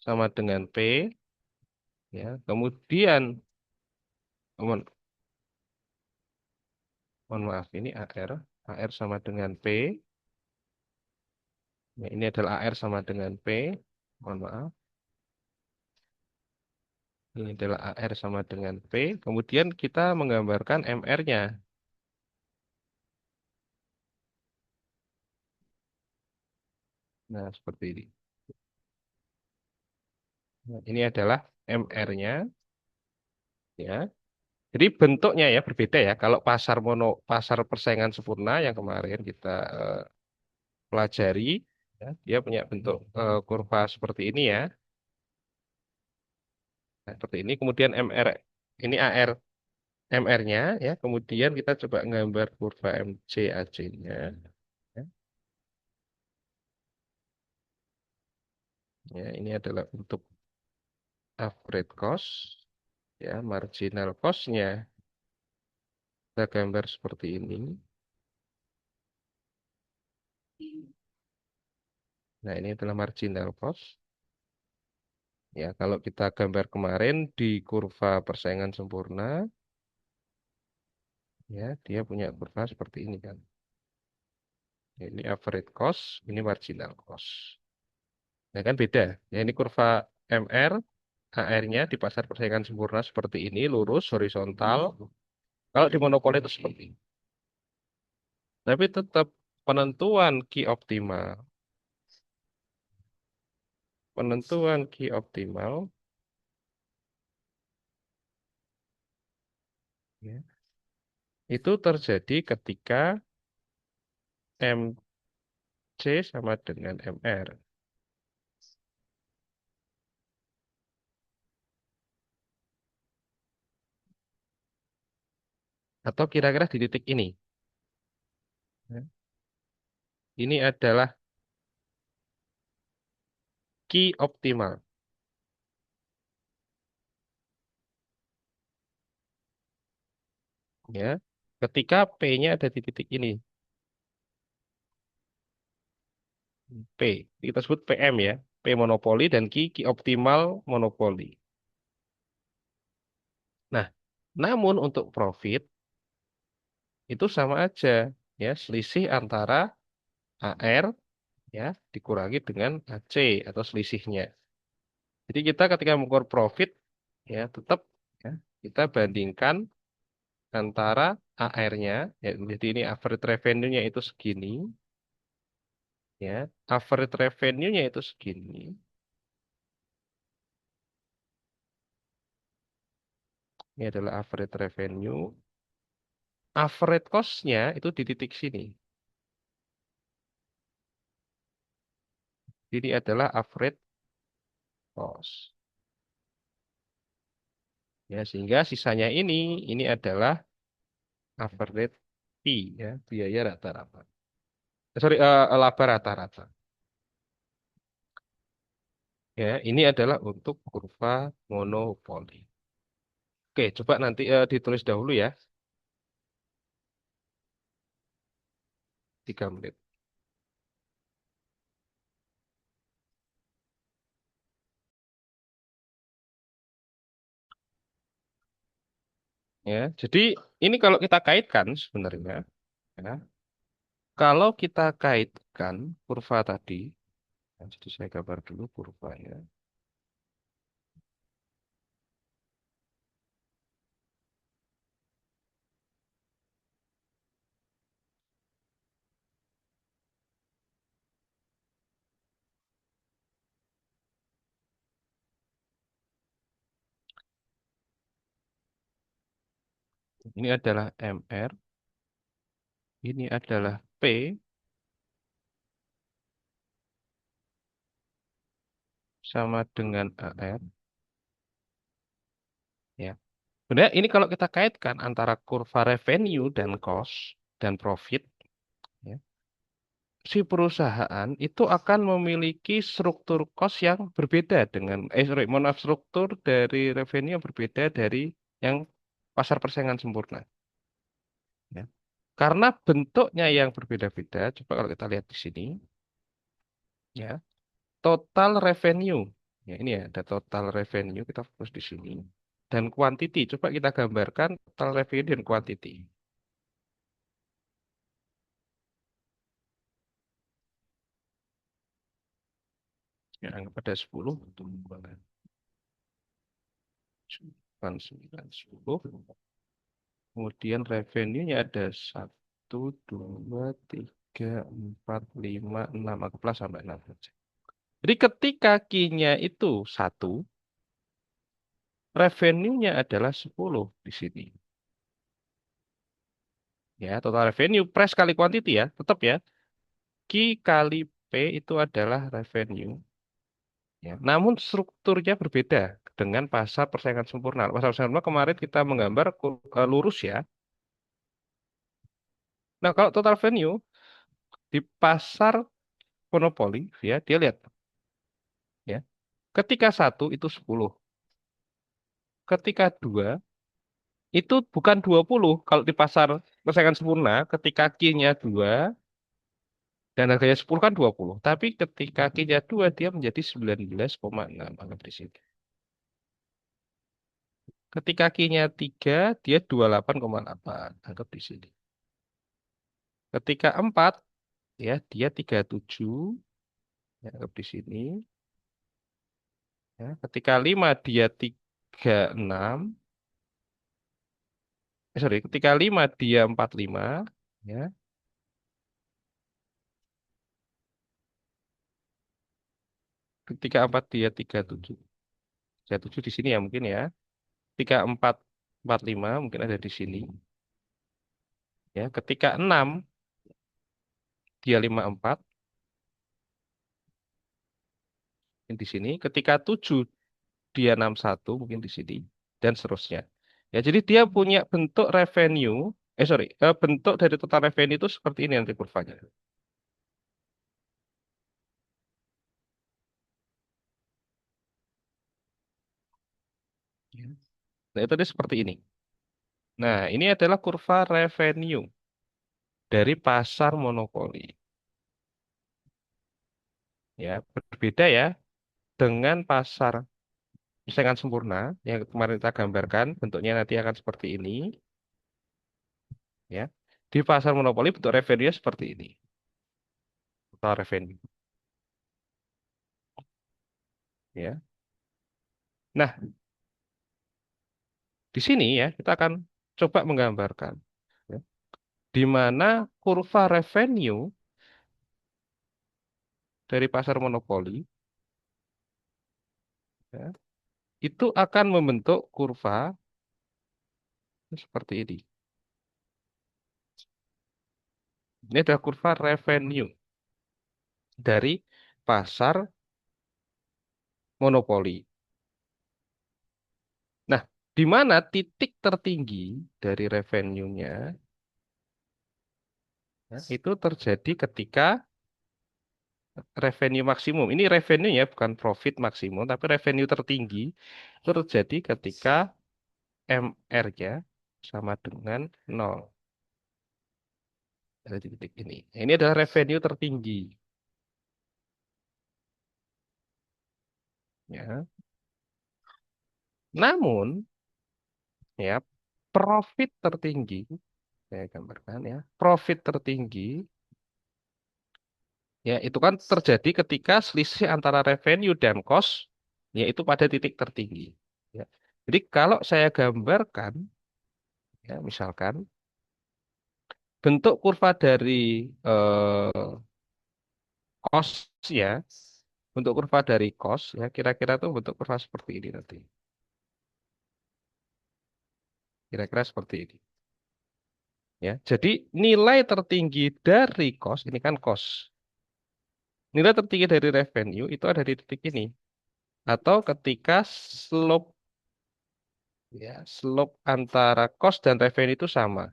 sama dengan P, ya. Kemudian, mohon, mohon maaf, ini AR, AR sama dengan P. Ya, ini adalah AR sama dengan P. Mohon maaf. Ini adalah AR sama dengan P. Kemudian kita menggambarkan MR-nya. Nah, seperti ini. Nah, ini adalah MR-nya, ya. Jadi bentuknya ya berbeda ya. Kalau pasar persaingan sempurna yang kemarin kita pelajari, ya, dia punya bentuk kurva seperti ini ya. Nah, seperti ini. Kemudian MR, ini AR MR-nya ya. Kemudian kita coba gambar kurva MC AC-nya. Ya. Ya, ini adalah untuk average cost, ya, marginal cost-nya. Kita gambar seperti ini. Nah, ini adalah marginal cost. Ya, kalau kita gambar kemarin di kurva persaingan sempurna, ya, dia punya kurva seperti ini kan. Ini average cost, ini marginal cost. Nah, kan beda. Ya, ini kurva MR, HR-nya di pasar persaingan sempurna seperti ini, lurus, horizontal. Kalau di monopoli itu seperti ini. Tapi tetap penentuan key optimal, penentuan key optimal, ya, itu terjadi ketika MC sama dengan MR. Atau kira-kira di titik ini. Ya. Ini adalah key optimal. Ya. Ketika P-nya ada di titik ini. P. Kita sebut PM ya. P monopoli dan key optimal monopoli. Nah, namun untuk profit itu sama aja. Ya, selisih antara AR ya dikurangi dengan AC atau selisihnya. Jadi kita ketika mengukur profit ya tetap ya kita bandingkan antara AR-nya ya jadi ini average revenue-nya itu segini ya average revenue-nya itu segini ini adalah average revenue average cost-nya itu di titik sini. Ini adalah average cost ya sehingga sisanya ini adalah average fee ya biaya rata-rata. Sorry, laba rata-rata. Ya, ini adalah untuk kurva monopoli. Oke, coba nanti ditulis dahulu ya, 3 menit. Ya, jadi ini kalau kita kaitkan sebenarnya, ya, kalau kita kaitkan kurva tadi, ya, jadi saya gambar dulu kurvanya. Ini adalah MR, ini adalah P sama dengan AR. Ya. Sebenarnya ini kalau kita kaitkan antara kurva revenue dan cost dan profit, ya, si perusahaan itu akan memiliki struktur cost yang berbeda dengan, sorry, mohon maaf, struktur dari revenue yang berbeda dari yang pasar persaingan sempurna. Ya. Karena bentuknya yang berbeda-beda, coba kalau kita lihat di sini, ya, total revenue. Ya, ini ya, ada total revenue, kita fokus di sini. Dan quantity, coba kita gambarkan total revenue dan quantity. Ya, anggap ada 10, 9, 10. Kemudian revenue-nya ada 1, 2, 3, 4, 5, 6. Anggaplah sampai 6 saja. Jadi ketika Q-nya itu 1, revenue-nya adalah 10 di sini. Ya, total revenue, price kali quantity ya, tetap ya. Q kali P itu adalah revenue. Ya, namun strukturnya berbeda dengan pasar persaingan sempurna. Pasar persaingan sempurna kemarin kita menggambar lurus ya. Nah, kalau total revenue di pasar monopoli, ya, dia lihat ya. Ketika 1 itu 10. Ketika 2 itu bukan 20. Kalau di pasar persaingan sempurna, ketika Q-nya 2 dan harganya 10 kan 20. Tapi ketika Q-nya 2 dia menjadi 19,6. Anggap di sini. Ketika Q-nya 3 dia 28,8. Anggap di sini. Ketika 4 ya dia 37. Ya, anggap di sini. Ya, ketika 5 dia 36. Sorry, ketika 5 dia 45. Ya. Ketika 4 dia 37. 37 di sini ya mungkin ya. Ketika 4 45 mungkin ada di sini. Ya, ketika 6 dia 54 mungkin di sini. Ketika 7 dia 61 mungkin di sini dan seterusnya. Ya, jadi dia punya bentuk revenue, sorry, bentuk dari total revenue itu seperti ini nanti kurvanya. Ya. Nah, itu dia seperti ini. Nah, ini adalah kurva revenue dari pasar monopoli. Ya, berbeda ya dengan pasar persaingan sempurna yang kemarin kita gambarkan, bentuknya nanti akan seperti ini. Ya, di pasar monopoli bentuk revenue seperti ini. Total revenue. Ya. Nah, di sini ya kita akan coba menggambarkan ya, di mana kurva revenue dari pasar monopoli ya, itu akan membentuk kurva seperti ini. Ini adalah kurva revenue dari pasar monopoli. Nah, di mana titik tertinggi dari revenue-nya ya, itu terjadi ketika revenue maksimum. Ini revenue ya, bukan profit maksimum, tapi revenue tertinggi itu terjadi ketika MR-nya sama dengan 0. Ada di titik ini. Ini adalah revenue tertinggi. Ya. Namun, ya, profit tertinggi, saya gambarkan ya, profit tertinggi, ya, itu kan terjadi ketika selisih antara revenue dan cost, yaitu pada titik tertinggi. Ya. Jadi kalau saya gambarkan, ya, misalkan bentuk kurva dari cost ya, bentuk kurva dari cost ya kira-kira tuh bentuk kurva seperti ini nanti. Kira-kira seperti ini. Ya, jadi nilai tertinggi dari cost ini kan cost. Nilai tertinggi dari revenue itu ada di titik ini atau ketika slope slope antara cost dan revenue itu sama.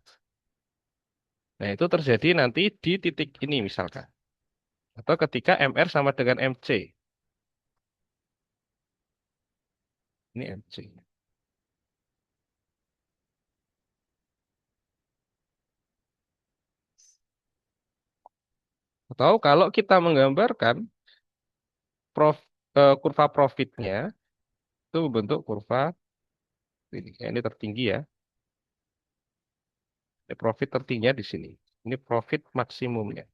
Nah, itu terjadi nanti di titik ini misalkan. Atau ketika MR sama dengan MC. Ini MC. Atau kalau kita menggambarkan kurva profitnya itu bentuk kurva ini, ya, ini tertinggi ya. Ini profit tertingginya di sini. Ini profit maksimumnya.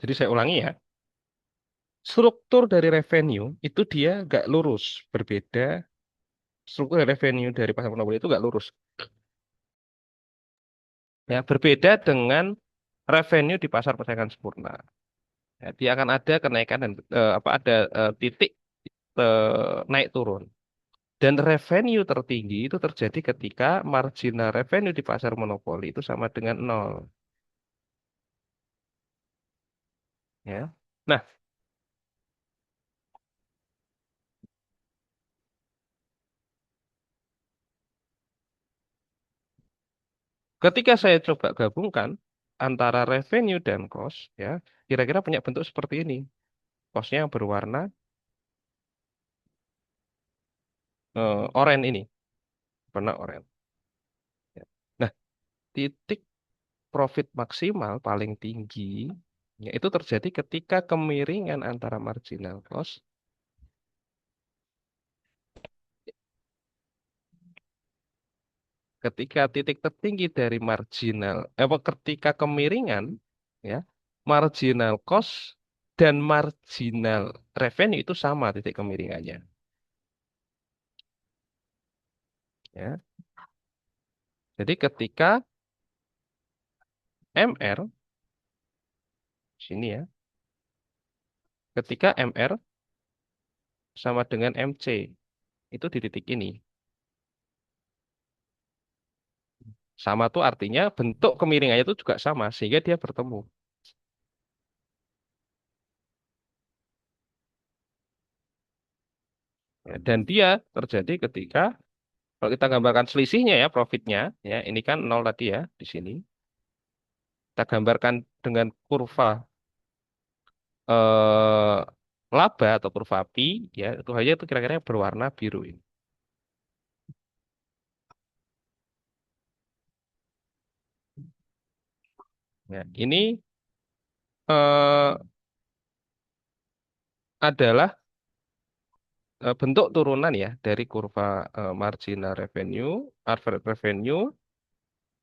Jadi saya ulangi ya. Struktur dari revenue itu dia nggak lurus. Berbeda struktur revenue dari pasar monopoli itu nggak lurus. Ya, berbeda dengan revenue di pasar persaingan sempurna. Ya, dia akan ada kenaikan dan apa ada titik naik turun. Dan revenue tertinggi itu terjadi ketika marginal revenue di pasar monopoli itu sama dengan nol. Ya. Nah, ketika saya coba gabungkan antara revenue dan cost, ya, kira-kira punya bentuk seperti ini. Costnya yang berwarna oranye ini, warna oranye. Ya. Nah, titik profit maksimal paling tinggi ya, itu terjadi ketika kemiringan antara marginal cost ketika titik tertinggi dari marginal apa ketika kemiringan ya marginal cost dan marginal revenue itu sama titik kemiringannya ya. Jadi ketika MR sini ya, ketika MR sama dengan MC itu di titik ini. Sama tuh artinya bentuk kemiringannya itu juga sama sehingga dia bertemu. Ya, dan dia terjadi ketika kalau kita gambarkan selisihnya ya profitnya ya ini kan nol tadi ya di sini. Kita gambarkan dengan kurva eh, laba atau kurva pi ya itu hanya itu kira-kira yang berwarna biru ini. Ya, ini eh, adalah bentuk turunan ya dari kurva marginal revenue, average revenue,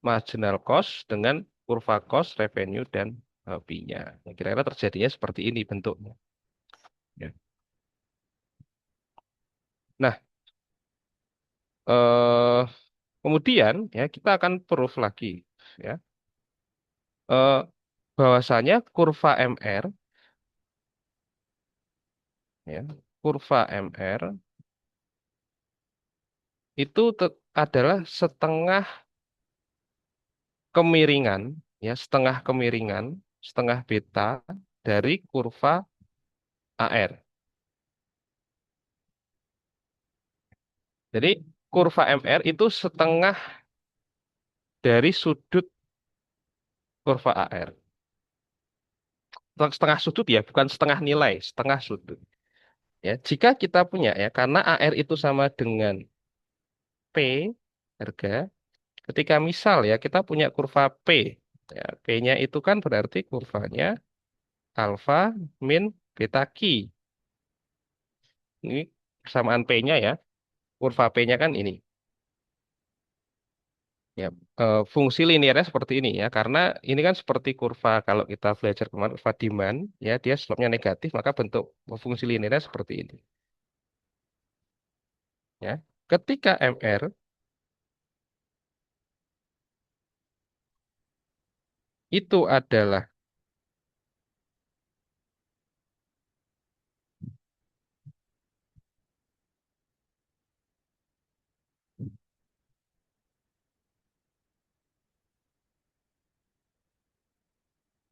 marginal cost dengan kurva cost, revenue dan pi-nya. Ya, kira-kira terjadinya seperti ini bentuknya. Ya. Nah, eh, kemudian ya kita akan proof lagi ya eh, bahwasanya kurva MR ya kurva MR itu adalah setengah kemiringan ya setengah beta dari kurva AR. Jadi kurva MR itu setengah dari sudut kurva AR. setengah sudut ya, bukan setengah nilai, setengah sudut. Ya, jika kita punya ya, karena AR itu sama dengan P harga, ketika misal ya kita punya kurva P, ya, P-nya itu kan berarti kurvanya alfa min beta ki. Ini persamaan P-nya ya, kurva P-nya kan ini. Ya, fungsi linearnya seperti ini ya, karena ini kan seperti kurva kalau kita belajar kemarin kurva demand, ya dia slope-nya negatif, maka bentuk fungsi linearnya seperti ini. Ya, ketika MR itu adalah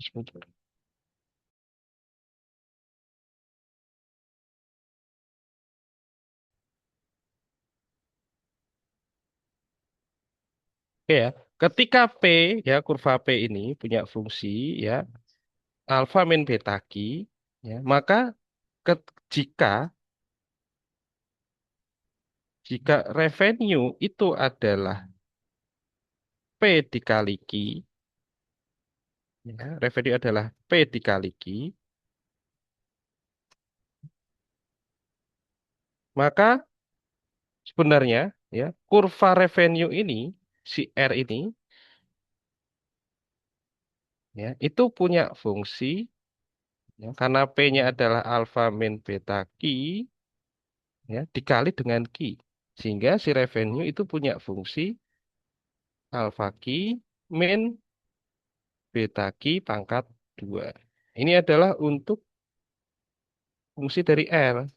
Oke ya, ketika P ya kurva P ini punya fungsi ya alfa min beta ki, ya maka jika jika revenue itu adalah P dikali Q, ya, revenue adalah P dikali Q, maka sebenarnya ya kurva revenue ini si R ini ya itu punya fungsi ya, karena P-nya adalah alfa min beta Q ya dikali dengan Q. Sehingga si revenue itu punya fungsi alfa Q min beta Q pangkat 2. Ini adalah untuk fungsi dari R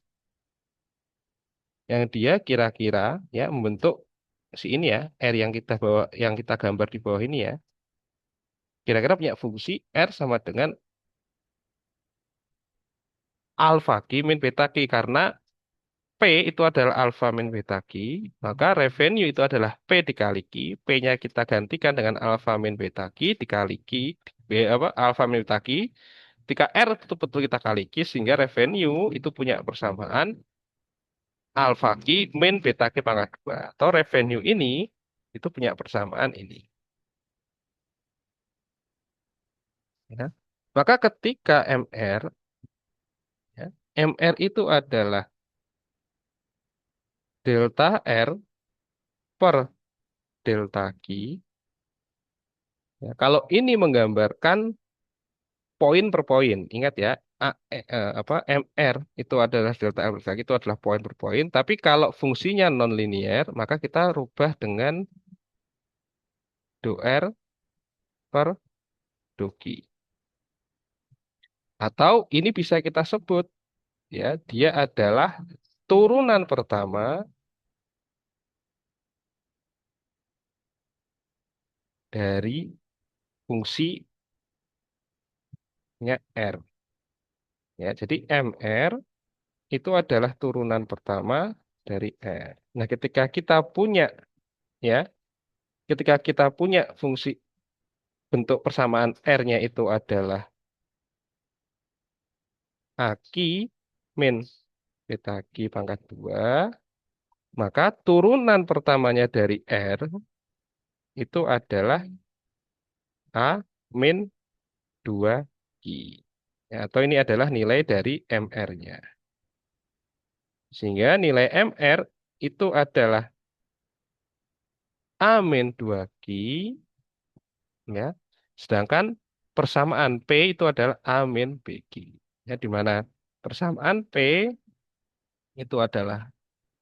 yang dia kira-kira ya membentuk si ini ya, R yang kita bawa yang kita gambar di bawah ini ya. Kira-kira punya fungsi R sama dengan alfa Q min beta Q karena P itu adalah alfa min beta Q, maka revenue itu adalah P dikali Q, P-nya kita gantikan dengan alfa min beta Q dikali Q, alfa min beta Q, ketika R betul-betul kita kali Q, sehingga revenue itu punya persamaan alfa Q min beta Q pangkat 2, atau revenue ini itu punya persamaan ini. Ya. Maka ketika MR, ya, MR itu adalah delta R per delta Q. Ya, kalau ini menggambarkan poin per poin, ingat ya, MR itu adalah delta R per delta Q itu adalah poin per poin. Tapi kalau fungsinya non linear, maka kita rubah dengan do R per do Q. Atau ini bisa kita sebut ya, dia adalah turunan pertama dari fungsinya R. Ya, jadi MR itu adalah turunan pertama dari R. Nah, ya, ketika kita punya fungsi bentuk persamaan R-nya itu adalah Aki min beta Ki pangkat 2, maka turunan pertamanya dari R itu adalah A min 2 Ki. Ya, atau ini adalah nilai dari MR-nya. Sehingga nilai MR itu adalah A min 2 Ki, ya. Sedangkan persamaan P itu adalah A min BQ. Ya, di mana persamaan P itu adalah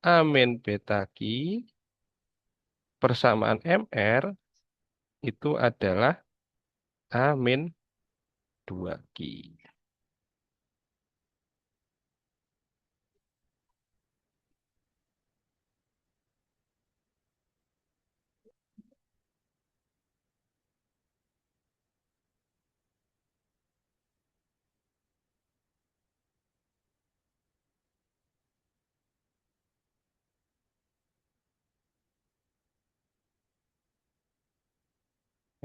A min beta Ki, persamaan MR itu adalah A min 2 Ki.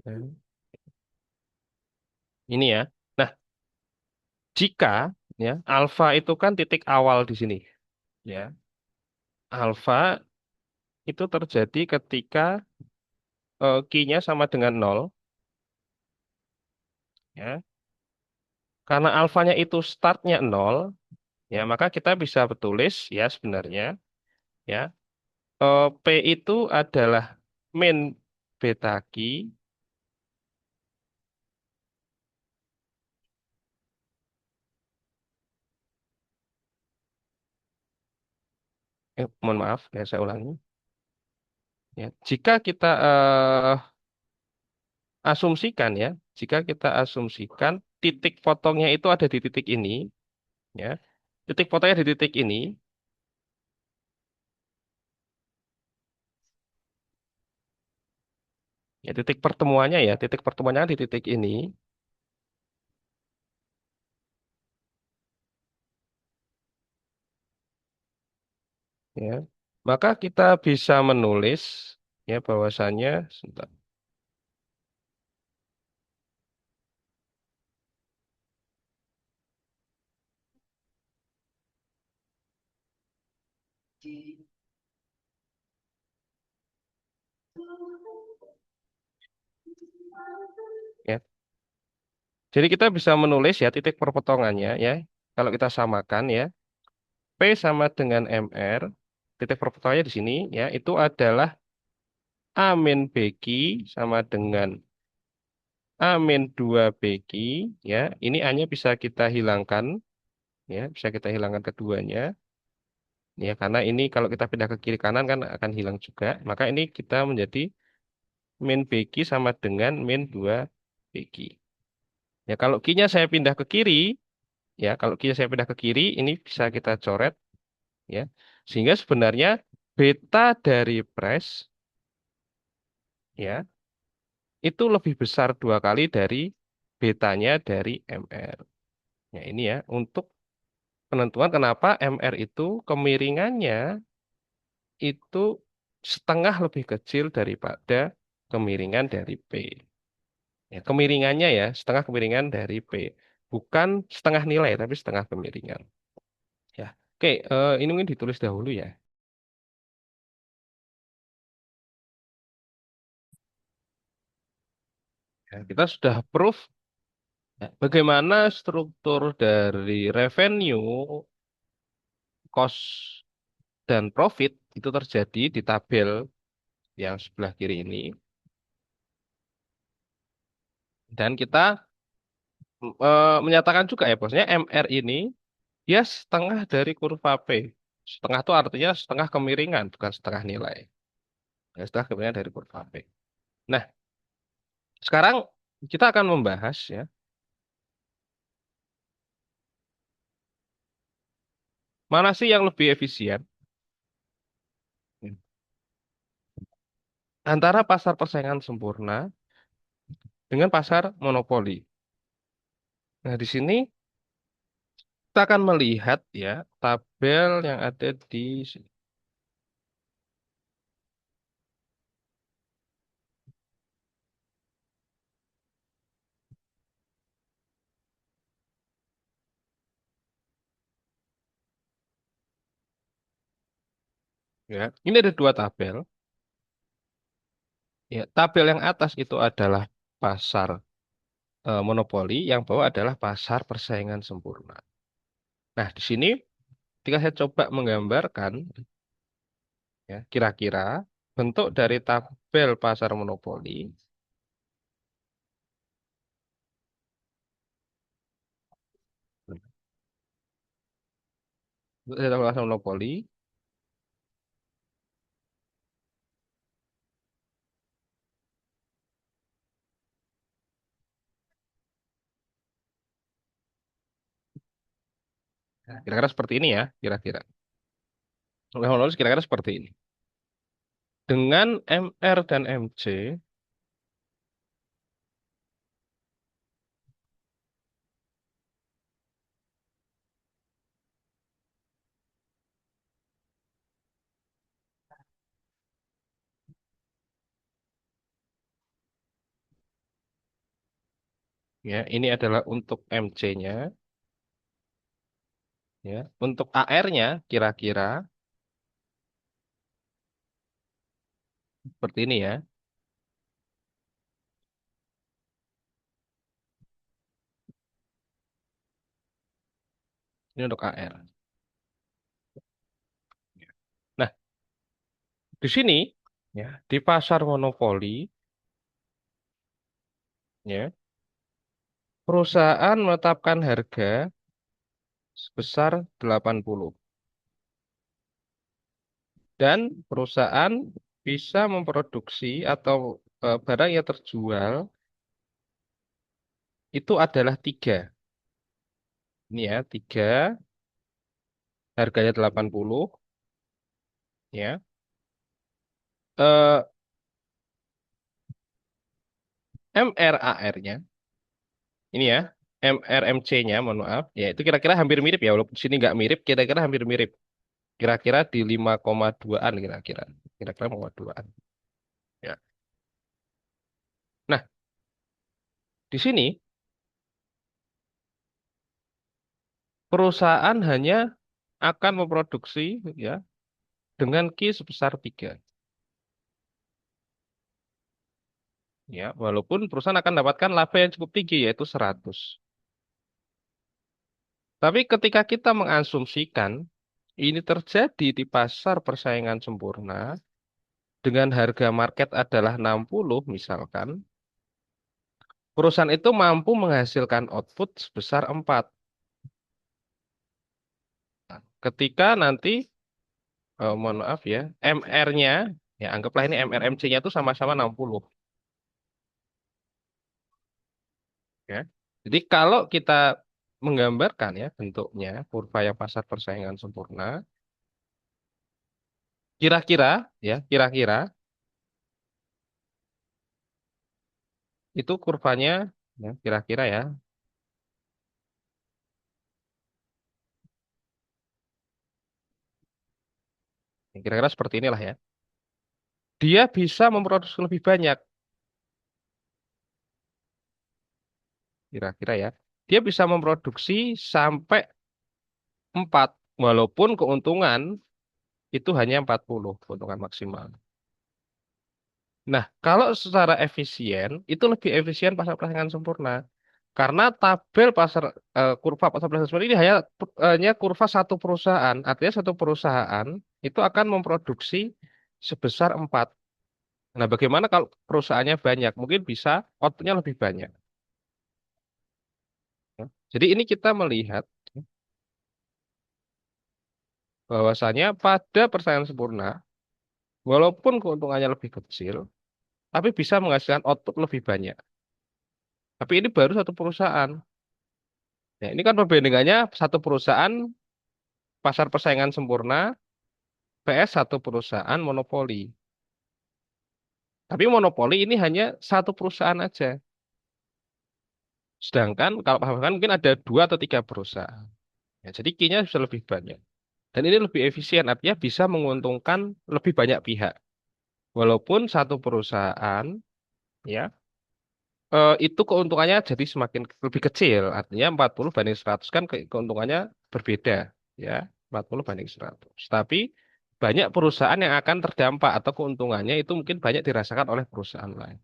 Ya. Ini ya. Nah, Jika ya alfa itu kan titik awal di sini ya. Alfa itu terjadi ketika Q-nya sama dengan nol ya. Karena alfanya itu startnya nol ya, maka kita bisa tulis ya sebenarnya ya P itu adalah min beta Q, mohon maaf ya saya ulangi ya. Jika kita asumsikan ya, jika kita asumsikan titik potongnya itu ada di titik ini ya. Titik potongnya di titik ini ya, titik pertemuannya ya, titik pertemuannya di titik ini ya. Maka kita bisa menulis ya bahwasannya sebentar, ya. Jadi kita bisa menulis ya titik perpotongannya ya. Kalau kita samakan ya, P sama dengan MR, titik perpotongannya di sini ya, itu adalah A min BQ sama dengan A min 2 BQ ya. Ini A-nya bisa kita hilangkan ya, bisa kita hilangkan keduanya ya, karena ini kalau kita pindah ke kiri kanan kan akan hilang juga. Maka ini kita menjadi min BQ sama dengan min 2 BQ. Ya kalau Q-nya saya pindah ke kiri ya, kalau Q-nya saya pindah ke kiri ini bisa kita coret ya. Sehingga sebenarnya beta dari press ya itu lebih besar dua kali dari betanya dari MR. Ya ini ya untuk penentuan kenapa MR itu kemiringannya itu setengah lebih kecil daripada kemiringan dari P. Ya, kemiringannya ya setengah kemiringan dari P. Bukan setengah nilai tapi setengah kemiringan. Ya. Oke, ini mungkin ditulis dahulu ya. Ya, kita sudah proof ya, bagaimana struktur dari revenue, cost, dan profit itu terjadi di tabel yang sebelah kiri ini. Dan kita menyatakan juga ya, bosnya MR ini dia setengah dari kurva P. Setengah itu artinya setengah kemiringan, bukan setengah nilai. Ya, setengah kemiringan dari kurva P. Nah, sekarang kita akan membahas ya, mana sih yang lebih efisien antara pasar persaingan sempurna dengan pasar monopoli. Nah, di sini kita akan melihat ya tabel yang ada di sini. Ya, ini ada dua tabel. Ya, tabel yang atas itu adalah pasar monopoli, yang bawah adalah pasar persaingan sempurna. Nah, di sini ketika saya coba menggambarkan ya kira-kira bentuk dari tabel pasar monopoli, bentuk dari tabel pasar monopoli, kira-kira seperti ini ya, kira-kira. Monopoli kira-kira seperti ini. Dengan MR dan MC, ya ini adalah untuk MC-nya. Ya, untuk AR-nya kira-kira seperti ini ya. Ini untuk AR. Nah, di sini ya, di pasar monopoli ya, perusahaan menetapkan harga sebesar 80 dan perusahaan bisa memproduksi atau barang yang terjual itu adalah tiga. Ini ya, tiga, harganya 80 ya. Eh, MRAR-nya ini ya, MRMC-nya mohon maaf, ya itu kira-kira hampir mirip ya, walaupun di sini nggak mirip, kira-kira hampir mirip. Kira-kira di 5,2-an kira-kira. Kira-kira 5,2-an. Ya. Nah, di sini perusahaan hanya akan memproduksi ya dengan Q sebesar 3. Ya, walaupun perusahaan akan mendapatkan laba yang cukup tinggi yaitu 100. Tapi ketika kita mengasumsikan ini terjadi di pasar persaingan sempurna dengan harga market adalah 60 misalkan, perusahaan itu mampu menghasilkan output sebesar 4. Ketika nanti mohon maaf ya, MR-nya ya anggaplah ini MRMC-nya itu sama-sama 60 ya. Jadi kalau kita menggambarkan ya bentuknya kurva yang pasar persaingan sempurna, kira-kira ya, kira-kira itu kurvanya ya, kira-kira ya, kira-kira seperti inilah ya. Dia bisa memproduksi lebih banyak, kira-kira ya. Dia bisa memproduksi sampai 4 walaupun keuntungan itu hanya 40 keuntungan maksimal. Nah, kalau secara efisien, itu lebih efisien pasar persaingan sempurna. Karena tabel pasar kurva pasar persaingan sempurna ini hanya kurva satu perusahaan. Artinya satu perusahaan itu akan memproduksi sebesar 4. Nah, bagaimana kalau perusahaannya banyak? Mungkin bisa outputnya lebih banyak. Ya. Jadi ini kita melihat bahwasanya pada persaingan sempurna, walaupun keuntungannya lebih kecil, tapi bisa menghasilkan output lebih banyak. Tapi ini baru satu perusahaan. Ya, ini kan perbandingannya satu perusahaan pasar persaingan sempurna PS satu perusahaan monopoli. Tapi monopoli ini hanya satu perusahaan aja. Sedangkan kalau pasar mungkin ada dua atau tiga perusahaan. Ya, jadi Q-nya bisa lebih banyak. Dan ini lebih efisien, artinya bisa menguntungkan lebih banyak pihak. Walaupun satu perusahaan, ya, itu keuntungannya jadi semakin lebih kecil. Artinya 40 banding 100 kan keuntungannya berbeda. Ya, 40 banding 100. Tapi banyak perusahaan yang akan terdampak atau keuntungannya itu mungkin banyak dirasakan oleh perusahaan lain.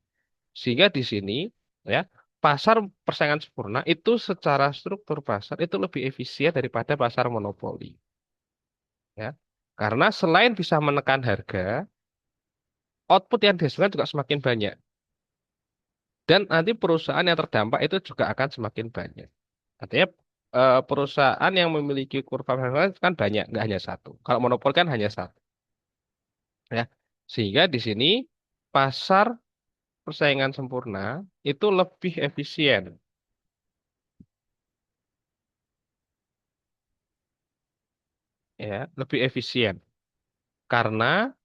Sehingga di sini ya pasar persaingan sempurna itu secara struktur pasar itu lebih efisien daripada pasar monopoli. Ya. Karena selain bisa menekan harga, output yang dihasilkan juga semakin banyak. Dan nanti perusahaan yang terdampak itu juga akan semakin banyak. Artinya perusahaan yang memiliki kurva persaingan kan banyak, nggak hanya satu. Kalau monopol kan hanya satu. Ya. Sehingga di sini pasar persaingan sempurna itu lebih efisien, ya, lebih efisien karena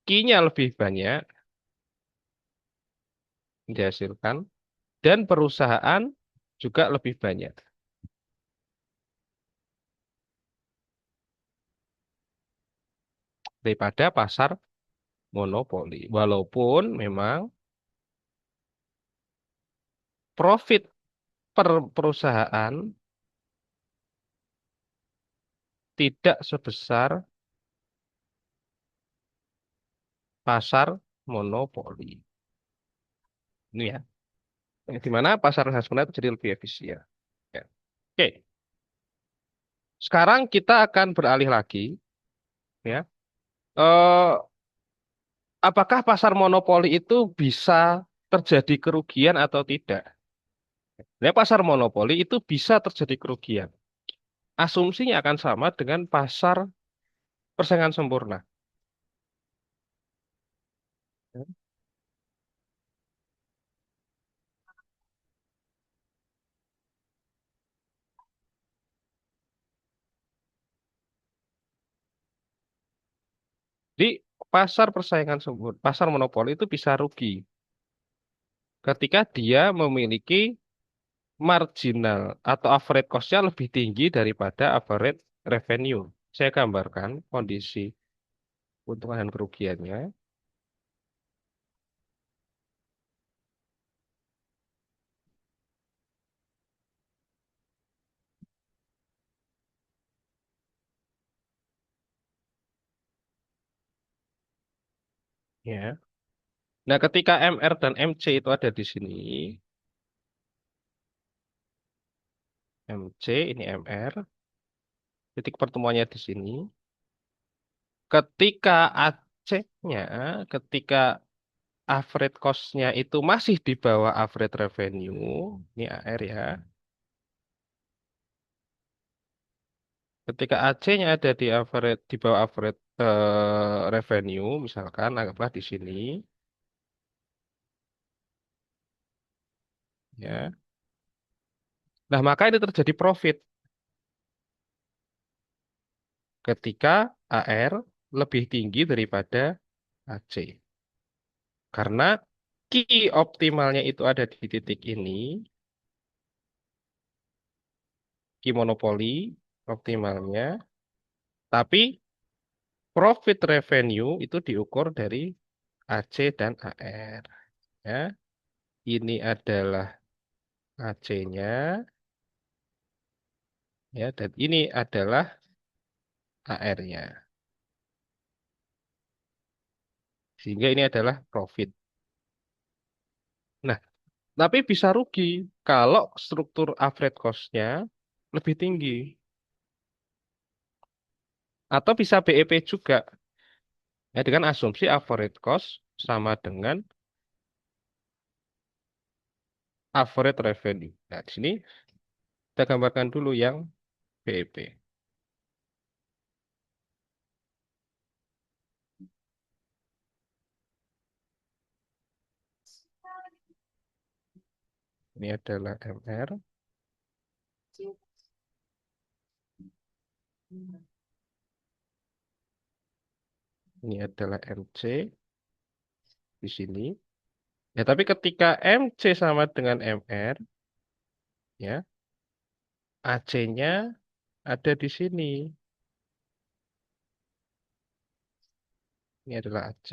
Q-nya lebih banyak dihasilkan dan perusahaan juga lebih banyak daripada pasar monopoli. Walaupun memang profit per perusahaan tidak sebesar pasar monopoli. Ini ya. Di mana pasar tradisional itu jadi lebih efisien. Ya. Oke, sekarang kita akan beralih lagi, ya. Eh, apakah pasar monopoli itu bisa terjadi kerugian atau tidak? Ya, pasar monopoli itu bisa terjadi kerugian. Asumsinya akan sama dengan pasar persaingan sempurna. Di pasar persaingan sempurna, pasar monopoli itu bisa rugi ketika dia memiliki marginal atau average cost-nya lebih tinggi daripada average revenue. Saya gambarkan kondisi keuntungan dan kerugiannya. Ya. Nah, ketika MR dan MC itu ada di sini, MC ini MR, titik pertemuannya di sini. Ketika AC-nya, ketika average cost-nya itu masih di bawah average revenue, ini AR ya. Ketika AC-nya ada di average di bawah average revenue, misalkan anggaplah di sini, ya. Nah, maka ini terjadi profit ketika AR lebih tinggi daripada AC. Karena key optimalnya itu ada di titik ini, key monopoli optimalnya, tapi profit revenue itu diukur dari AC dan AR. Ya, ini adalah AC-nya, ya, dan ini adalah AR-nya. Sehingga ini adalah profit. Nah, tapi bisa rugi kalau struktur average cost-nya lebih tinggi. Atau bisa BEP juga. Ya, dengan asumsi average cost sama dengan average revenue. Nah, di sini kita gambarkan dulu yang BEP. Ini adalah MR, ini adalah MC di sini. Ya, tapi ketika MC sama dengan MR, ya, AC-nya ada di sini. Ini adalah AC.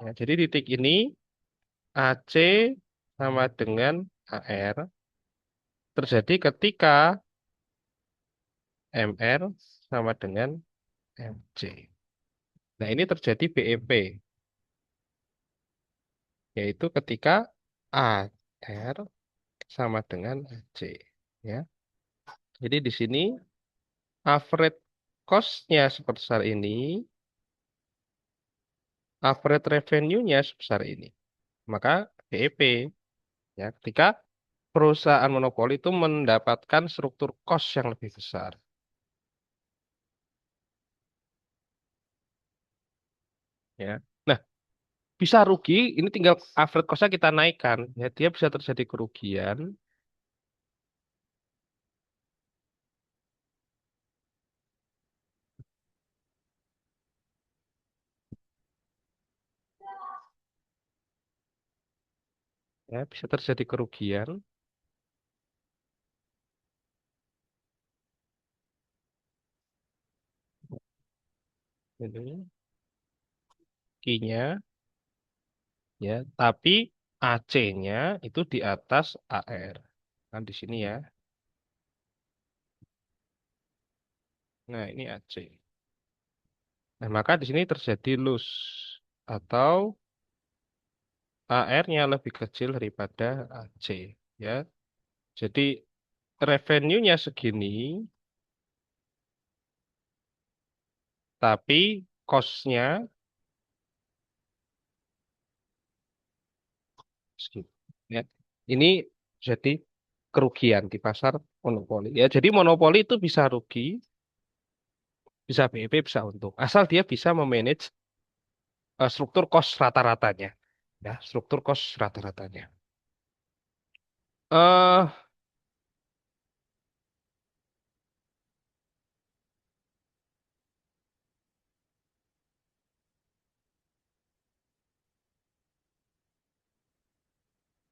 Ya, jadi titik ini AC sama dengan AR terjadi ketika MR sama dengan MC. Nah, ini terjadi BEP, yaitu ketika AR sama dengan AC. Ya. Jadi di sini average cost-nya sebesar ini, average revenue-nya sebesar ini. Maka BEP, ya, ketika perusahaan monopoli itu mendapatkan struktur cost yang lebih besar. Ya. Nah, bisa rugi, ini tinggal average cost-nya kita naikkan. Ya, dia bisa terjadi kerugian. Ya, bisa terjadi kerugian. Ini Q-nya, ya, tapi AC-nya itu di atas AR. Kan di sini ya. Nah, ini AC. Nah, maka di sini terjadi loss atau AR-nya lebih kecil daripada AC, ya. Jadi revenue-nya segini, tapi cost-nya segini. Ya. Ini jadi kerugian di pasar monopoli. Ya, jadi monopoli itu bisa rugi, bisa BEP, bisa untung. Asal dia bisa memanage struktur cost rata-ratanya. Ya, struktur cost rata-ratanya.